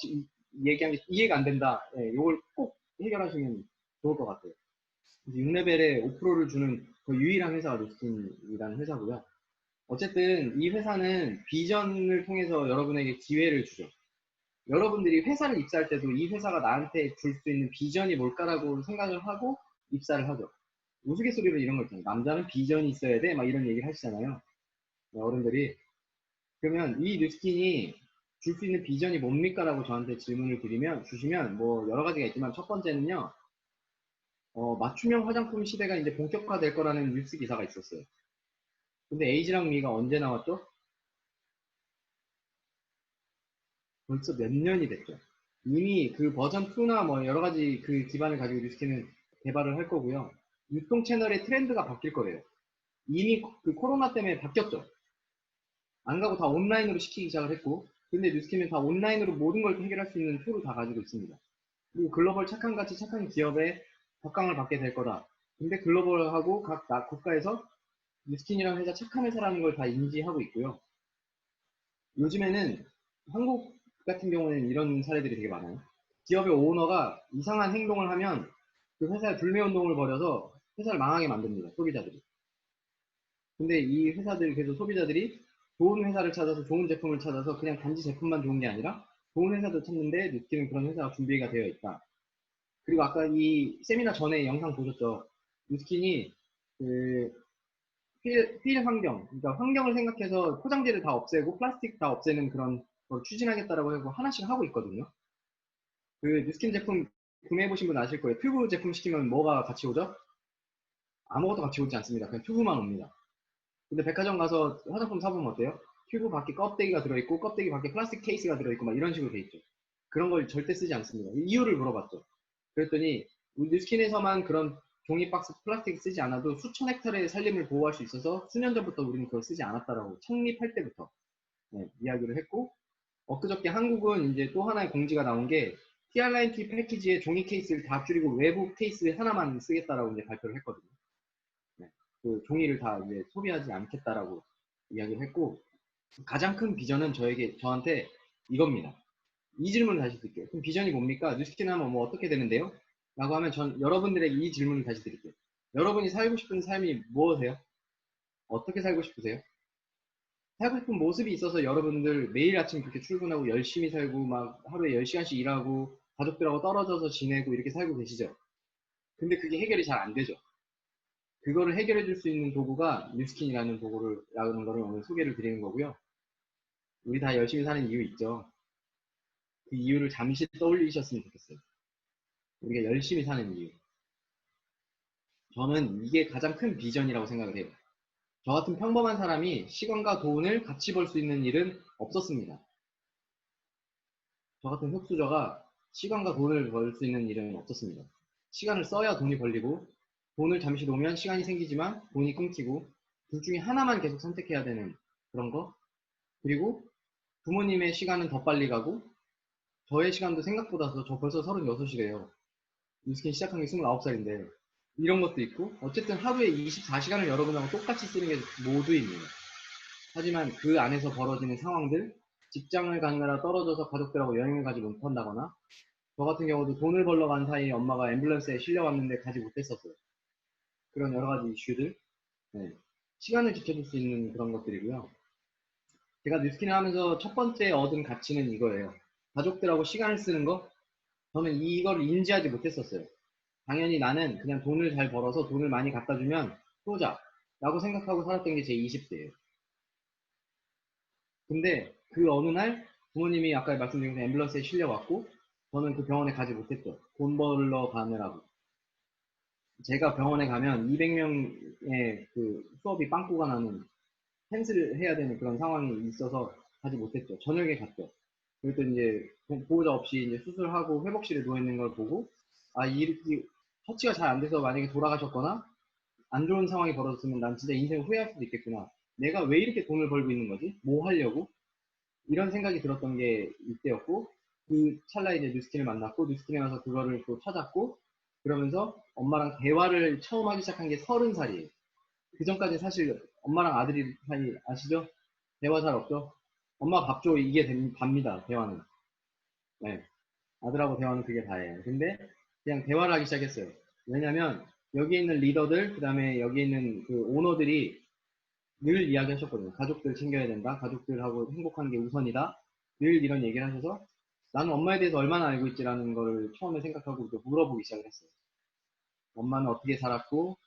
얘기한 게 이해가 안 된다. 예, 이걸 꼭 해결하시면 좋을 것 같아요. 6레벨에 5%를 주는 그 유일한 회사가 루스틴이라는 회사고요. 어쨌든 이 회사는 비전을 통해서 여러분에게 기회를 주죠. 여러분들이 회사를 입사할 때도 이 회사가 나한테 줄 수 있는 비전이 뭘까라고 생각을 하고 입사를 하죠. 우스갯소리로 이런 거 있잖아요. 남자는 비전이 있어야 돼. 막 이런 얘기를 하시잖아요. 어른들이. 그러면 이 뉴스킨이 줄 수 있는 비전이 뭡니까? 라고 저한테 질문을 주시면 뭐 여러 가지가 있지만 첫 번째는요. 맞춤형 화장품 시대가 이제 본격화될 거라는 뉴스 기사가 있었어요. 근데 에이지랑 미가 언제 나왔죠? 벌써 몇 년이 됐죠. 이미 그 버전 2나 뭐 여러 가지 그 기반을 가지고 뉴스킨은 개발을 할 거고요. 유통 채널의 트렌드가 바뀔 거예요. 이미 그 코로나 때문에 바뀌었죠. 안 가고 다 온라인으로 시키기 시작을 했고, 근데 뉴스킨은 다 온라인으로 모든 걸 해결할 수 있는 툴을 다 가지고 있습니다. 그리고 글로벌 착한 가치 착한 기업에 각광을 받게 될 거다. 근데 글로벌하고 각 국가에서 뉴스킨이라는 회사 착한 회사라는 걸 다 인지하고 있고요. 요즘에는 한국 같은 경우에는 이런 사례들이 되게 많아요. 기업의 오너가 이상한 행동을 하면 그 회사에 불매운동을 벌여서 회사를 망하게 만듭니다. 소비자들이. 근데 이 회사들, 그래서 소비자들이 좋은 회사를 찾아서 좋은 제품을 찾아서 그냥 단지 제품만 좋은 게 아니라 좋은 회사도 찾는데 느끼는 그런 회사가 준비가 되어 있다. 그리고 아까 이 세미나 전에 영상 보셨죠? 뉴스킨이 그 필 환경, 그러니까 환경을 생각해서 포장재를 다 없애고 플라스틱 다 없애는 그런 걸 추진하겠다라고 하고 하나씩 하고 있거든요. 그 뉴스킨 제품 구매해보신 분 아실 거예요. 튜브 제품 시키면 뭐가 같이 오죠? 아무것도 같이 오지 않습니다. 그냥 튜브만 옵니다. 근데 백화점 가서 화장품 사보면 어때요? 튜브 밖에 껍데기가 들어있고 껍데기 밖에 플라스틱 케이스가 들어있고 막 이런 식으로 돼 있죠. 그런 걸 절대 쓰지 않습니다. 이유를 물어봤죠. 그랬더니 뉴스킨에서만 그런 종이 박스 플라스틱 쓰지 않아도 수천 헥타르의 산림을 보호할 수 있어서 수년 전부터 우리는 그걸 쓰지 않았다라고 창립할 때부터 이야기를 했고, 엊그저께 한국은 이제 또 하나의 공지가 나온 게 TR9T 패키지에 종이 케이스를 다 줄이고 외부 케이스 하나만 쓰겠다라고 이제 발표를 했거든요. 네. 그 종이를 다 이제 소비하지 않겠다라고 이야기를 했고, 가장 큰 비전은 저한테 이겁니다. 이 질문을 다시 드릴게요. 그럼 비전이 뭡니까? 뉴스킨 하면 뭐 어떻게 되는데요? 라고 하면 전 여러분들에게 이 질문을 다시 드릴게요. 여러분이 살고 싶은 삶이 무엇이세요? 어떻게 살고 싶으세요? 살고 싶은 모습이 있어서 여러분들 매일 아침 그렇게 출근하고 열심히 살고 막 하루에 10시간씩 일하고 가족들하고 떨어져서 지내고 이렇게 살고 계시죠? 근데 그게 해결이 잘 안 되죠. 그거를 해결해 줄 수 있는 도구가 뉴스킨이라는 라는 거를 오늘 소개를 드리는 거고요. 우리 다 열심히 사는 이유 있죠. 그 이유를 잠시 떠올리셨으면 좋겠어요. 우리가 열심히 사는 이유. 저는 이게 가장 큰 비전이라고 생각을 해요. 저 같은 평범한 사람이 시간과 돈을 같이 벌 수 있는 일은 없었습니다. 저 같은 흑수저가 시간과 돈을 벌 수 있는 일은 없었습니다. 시간을 써야 돈이 벌리고 돈을 잠시 놓으면 시간이 생기지만 돈이 끊기고 둘 중에 하나만 계속 선택해야 되는 그런 거. 그리고 부모님의 시간은 더 빨리 가고 저의 시간도 생각보다 저 벌써 36이래요. 뉴스킨 시작한 게 29살인데 이런 것도 있고 어쨌든 하루에 24시간을 여러분하고 똑같이 쓰는 게 모두입니다. 하지만 그 안에서 벌어지는 상황들, 직장을 가느라 떨어져서 가족들하고 여행을 가지 못한다거나 저 같은 경우도 돈을 벌러 간 사이에 엄마가 앰뷸런스에 실려왔는데 가지 못했었어요. 그런 여러 가지 이슈들, 네. 시간을 지켜줄 수 있는 그런 것들이고요. 제가 뉴스킨을 하면서 첫 번째 얻은 가치는 이거예요. 가족들하고 시간을 쓰는 거, 저는 이걸 인지하지 못했었어요. 당연히 나는 그냥 돈을 잘 벌어서 돈을 많이 갖다 주면 쏘자 라고 생각하고 살았던 게 제 20대예요. 근데 그 어느 날 부모님이 아까 말씀드린 앰뷸런스에 실려왔고 저는 그 병원에 가지 못했죠. 돈 벌러 가느라고. 제가 병원에 가면 200명의 그 수업이 빵꾸가 나는 캔슬을 해야 되는 그런 상황이 있어서 가지 못했죠. 저녁에 갔죠. 그리고 또 이제 보호자 없이 이제 수술하고 회복실에 누워 있는 걸 보고, 아, 이 처치가 잘 안 돼서 만약에 돌아가셨거나 안 좋은 상황이 벌어졌으면 난 진짜 인생 후회할 수도 있겠구나. 내가 왜 이렇게 돈을 벌고 있는 거지? 뭐 하려고? 이런 생각이 들었던 게 이때였고, 그 찰나에 이제 뉴스킨을 만났고, 뉴스킨에 가서 그거를 또 찾았고, 그러면서 엄마랑 대화를 처음 하기 시작한 게 30살이에요. 그 전까지 사실 엄마랑 아들이 사이 아시죠? 대화 잘 없죠? 엄마 밥 줘, 이게 답니다, 대화는. 네. 아들하고 대화는 그게 다예요. 근데 그냥 대화를 하기 시작했어요. 왜냐면 여기 있는 리더들, 그 다음에 여기 있는 그 오너들이 늘 이야기하셨거든요. 가족들 챙겨야 된다. 가족들하고 행복한 게 우선이다. 늘 이런 얘기를 하셔서 나는 엄마에 대해서 얼마나 알고 있지라는 거를 처음에 생각하고 또 물어보기 시작을 했어요. 엄마는 어떻게 살았고,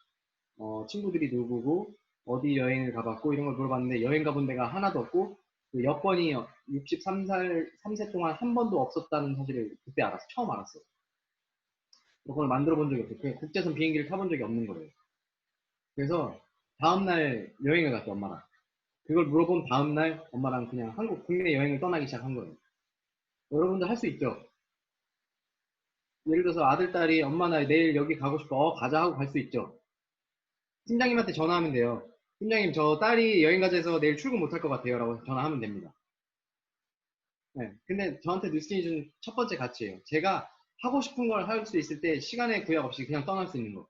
친구들이 누구고, 어디 여행을 가봤고, 이런 걸 물어봤는데 여행 가본 데가 하나도 없고, 그 여권이 63살, 3세 동안 한 번도 없었다는 사실을 그때 알았어요. 처음 알았어요. 그걸 만들어 본 적이 없어요. 그냥 국제선 비행기를 타본 적이 없는 거예요. 그래서 다음날 여행을 갔죠, 엄마랑. 그걸 물어본 다음날 엄마랑 그냥 한국 국내 여행을 떠나기 시작한 거예요. 여러분도 할 수 있죠. 예를 들어서 아들, 딸이 엄마 나 내일 여기 가고 싶어. 가자 하고 갈 수 있죠. 팀장님한테 전화하면 돼요. 팀장님 저 딸이 여행 가자 해서 내일 출근 못할 것 같아요. 라고 전화하면 됩니다. 네. 근데 저한테 뉴스킨이 준 첫 번째 가치예요. 제가 하고 싶은 걸 할 수 있을 때 시간의 구약 없이 그냥 떠날 수 있는 거.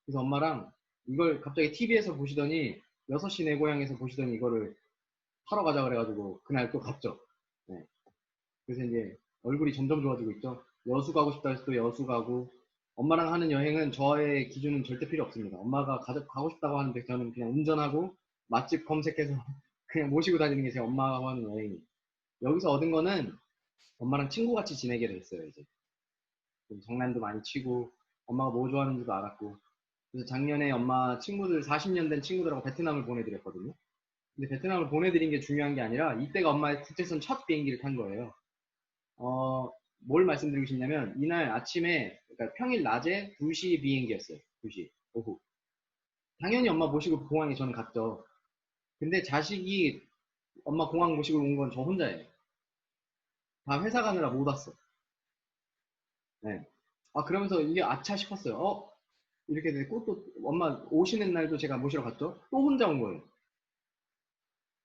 그래서 엄마랑 이걸 갑자기 TV에서 보시더니 6시 내 고향에서 보시더니 이거를 하러 가자 그래가지고 그날 또 갔죠. 네. 그래서 이제 얼굴이 점점 좋아지고 있죠. 여수 가고 싶다 해서 또 여수 가고, 엄마랑 하는 여행은 저의 기준은 절대 필요 없습니다. 엄마가 가고 싶다고 하는데 저는 그냥 운전하고 맛집 검색해서 그냥 모시고 다니는 게 제 엄마가 하는 여행이에요. 여기서 얻은 거는 엄마랑 친구같이 지내게 됐어요, 이제. 좀 장난도 많이 치고, 엄마가 뭐 좋아하는지도 알았고. 그래서 작년에 엄마 친구들, 40년 된 친구들하고 베트남을 보내드렸거든요. 근데 베트남을 보내드린 게 중요한 게 아니라, 이때가 엄마의 국제선 첫 비행기를 탄 거예요. 어, 뭘 말씀드리고 싶냐면, 이날 아침에, 그러니까 평일 낮에 2시 비행기였어요. 2시, 오후. 당연히 엄마 모시고 공항에 저는 갔죠. 근데 자식이 엄마 공항 모시고 온 건 저 혼자예요. 다 회사 가느라 못 왔어. 네. 아, 그러면서 이게 아차 싶었어요. 이렇게 됐고, 또 엄마 오시는 날도 제가 모시러 갔죠. 또 혼자 온 거예요.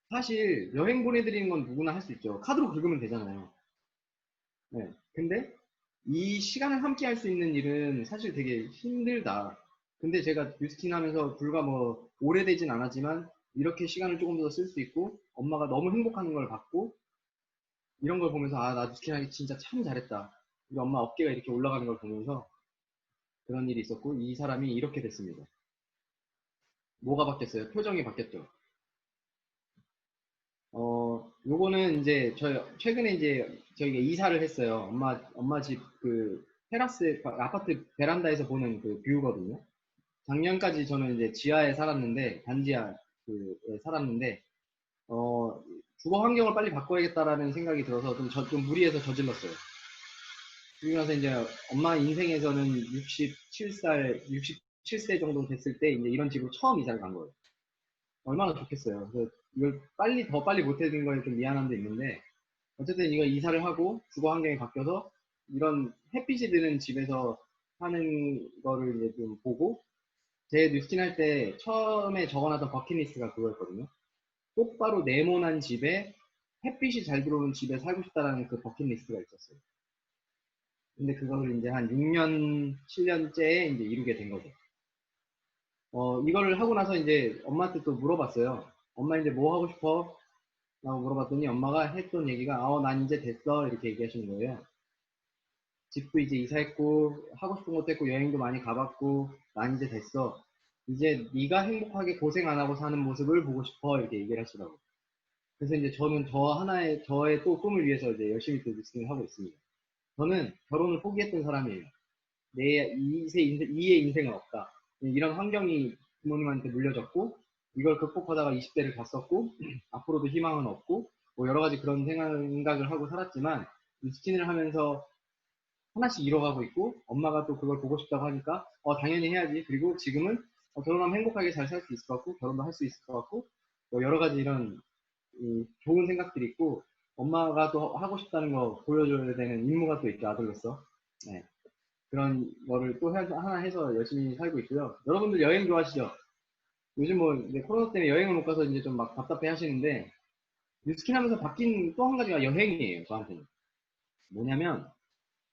사실 여행 보내드리는 건 누구나 할 수 있죠. 카드로 긁으면 되잖아요. 네. 근데 이 시간을 함께 할 수 있는 일은 사실 되게 힘들다. 근데 제가 뉴스킨 하면서 불과 뭐 오래되진 않았지만 이렇게 시간을 조금 더 쓸 수 있고 엄마가 너무 행복한 걸 봤고 이런 걸 보면서 아, 나 뉴스킨 하기 진짜 참 잘했다. 우리 엄마 어깨가 이렇게 올라가는 걸 보면서 그런 일이 있었고 이 사람이 이렇게 됐습니다. 뭐가 바뀌었어요? 표정이 바뀌었죠. 요거는 이제 저희 최근에 이제 저희가 이사를 했어요. 엄마 집 그 테라스 아파트 베란다에서 보는 그 뷰거든요. 작년까지 저는 이제 지하에 살았는데 단지하 그에 살았는데 주거 환경을 빨리 바꿔야겠다라는 생각이 들어서 좀 무리해서 저질렀어요. 그리고 나서 이제 엄마 인생에서는 67살, 67세 정도 됐을 때 이제 이런 집으로 처음 이사를 간 거예요. 얼마나 좋겠어요. 그래서 이걸 더 빨리 못 해준 거에 좀 미안함도 있는데 어쨌든 이거 이사를 하고 주거 환경이 바뀌어서 이런 햇빛이 드는 집에서 사는 거를 이제 좀 보고 제 뉴스킨 할 때 처음에 적어놨던 버킷리스트가 그거였거든요. 똑바로 네모난 집에 햇빛이 잘 들어오는 집에 살고 싶다라는 그 버킷리스트가 있었어요. 근데 그거를 이제 한 6년, 7년째에 이제 이루게 된 거죠. 이거를 하고 나서 이제 엄마한테 또 물어봤어요. 엄마 이제 뭐 하고 싶어? 라고 물어봤더니 엄마가 했던 얘기가, 난 이제 됐어. 이렇게 얘기하시는 거예요. 집도 이제 이사했고, 하고 싶은 것도 했고, 여행도 많이 가봤고, 난 이제 됐어. 이제 네가 행복하게 고생 안 하고 사는 모습을 보고 싶어. 이렇게 얘기를 하시더라고요. 그래서 이제 저는 저의 또 꿈을 위해서 이제 열심히 또 리스팅을 하고 있습니다. 저는 결혼을 포기했던 사람이에요. 이의 인생은 없다. 이런 환경이 부모님한테 물려졌고, 이걸 극복하다가 20대를 갔었고, 앞으로도 희망은 없고, 뭐 여러 가지 그런 생각을 하고 살았지만, 리스팅을 하면서 하나씩 이뤄가고 있고, 엄마가 또 그걸 보고 싶다고 하니까, 당연히 해야지. 그리고 지금은 결혼하면 행복하게 잘 살 수 있을 것 같고, 결혼도 할 수 있을 것 같고, 뭐 여러 가지 이런 좋은 생각들이 있고, 엄마가 또 하고 싶다는 거 보여줘야 되는 임무가 또 있죠, 아들로서. 네. 그런 거를 또 하나 해서 열심히 살고 있고요. 여러분들 여행 좋아하시죠? 요즘 뭐 이제 코로나 때문에 여행을 못 가서 이제 좀 막 답답해 하시는데, 뉴스킨 하면서 바뀐 또 한 가지가 여행이에요, 저한테는. 뭐냐면,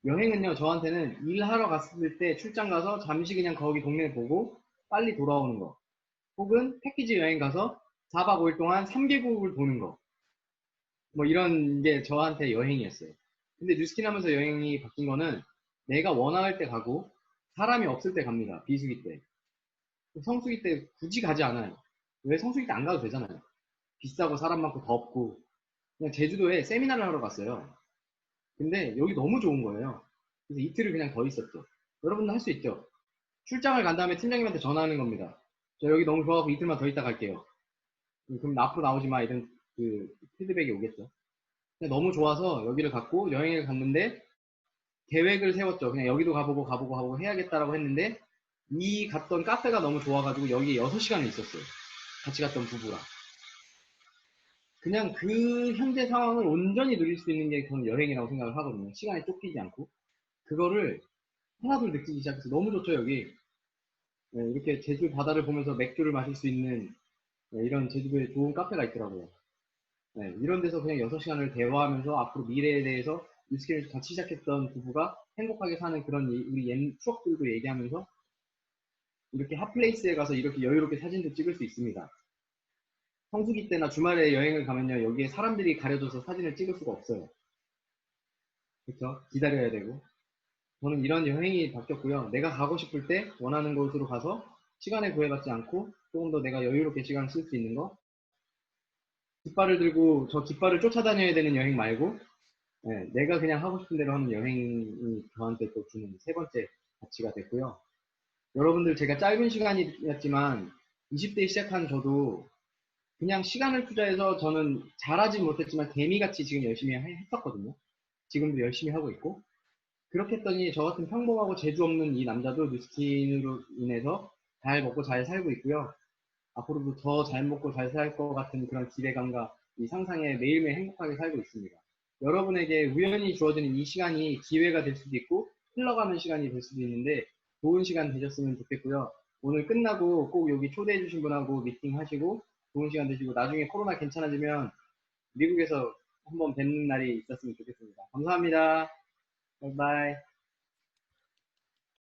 여행은요, 저한테는 일하러 갔을 때 출장 가서 잠시 그냥 거기 동네 보고 빨리 돌아오는 거. 혹은 패키지 여행 가서 4박 5일 동안 3개국을 도는 거. 뭐 이런 게 저한테 여행이었어요. 근데 뉴스킨 하면서 여행이 바뀐 거는 내가 원할 때 가고 사람이 없을 때 갑니다. 비수기 때. 성수기 때 굳이 가지 않아요. 왜 성수기 때 안 가도 되잖아요. 비싸고 사람 많고 덥고. 그냥 제주도에 세미나를 하러 갔어요. 근데 여기 너무 좋은 거예요. 그래서 이틀을 그냥 더 있었죠. 여러분도 할 수 있죠. 출장을 간 다음에 팀장님한테 전화하는 겁니다. 저 여기 너무 좋아하고 이틀만 더 있다 갈게요. 그럼 앞으로 나오지 마 이런 그 피드백이 오겠죠. 너무 좋아서 여기를 갔고 여행을 갔는데 계획을 세웠죠. 그냥 여기도 가보고 해야겠다라고 했는데 이 갔던 카페가 너무 좋아가지고 여기 6시간을 있었어요. 같이 갔던 부부랑. 그냥 그 현재 상황을 온전히 누릴 수 있는 게 저는 여행이라고 생각을 하거든요. 시간에 쫓기지 않고. 그거를 하나둘 느끼기 시작해서 너무 좋죠, 여기. 네, 이렇게 제주 바다를 보면서 맥주를 마실 수 있는 네, 이런 제주도에 좋은 카페가 있더라고요. 네, 이런 데서 그냥 6시간을 대화하면서 앞으로 미래에 대해서 뉴스케를 같이 시작했던 부부가 행복하게 사는 그런 우리 옛 추억들도 얘기하면서 이렇게 핫플레이스에 가서 이렇게 여유롭게 사진도 찍을 수 있습니다. 성수기 때나 주말에 여행을 가면요, 여기에 사람들이 가려져서 사진을 찍을 수가 없어요. 그렇죠? 기다려야 되고. 저는 이런 여행이 바뀌었고요. 내가 가고 싶을 때 원하는 곳으로 가서 시간에 구애받지 않고 조금 더 내가 여유롭게 시간을 쓸 수 있는 거. 깃발을 들고 저 깃발을 쫓아다녀야 되는 여행 말고 네, 내가 그냥 하고 싶은 대로 하는 여행이 저한테 또 주는 세 번째 가치가 됐고요. 여러분들 제가 짧은 시간이었지만 20대에 시작한 저도 그냥 시간을 투자해서 저는 잘하지 못했지만 개미같이 지금 열심히 했었거든요. 지금도 열심히 하고 있고 그렇게 했더니 저 같은 평범하고 재주 없는 이 남자도 뉴스킨으로 인해서 잘 먹고 잘 살고 있고요. 앞으로도 더 잘 먹고 잘 살 것 같은 그런 기대감과 이 상상에 매일매일 행복하게 살고 있습니다. 여러분에게 우연히 주어지는 이 시간이 기회가 될 수도 있고 흘러가는 시간이 될 수도 있는데 좋은 시간 되셨으면 좋겠고요. 오늘 끝나고 꼭 여기 초대해 주신 분하고 미팅 하시고 좋은 시간 되시고 나중에 코로나 괜찮아지면 미국에서 한번 뵙는 날이 있었으면 좋겠습니다. 감사합니다. 바이바이.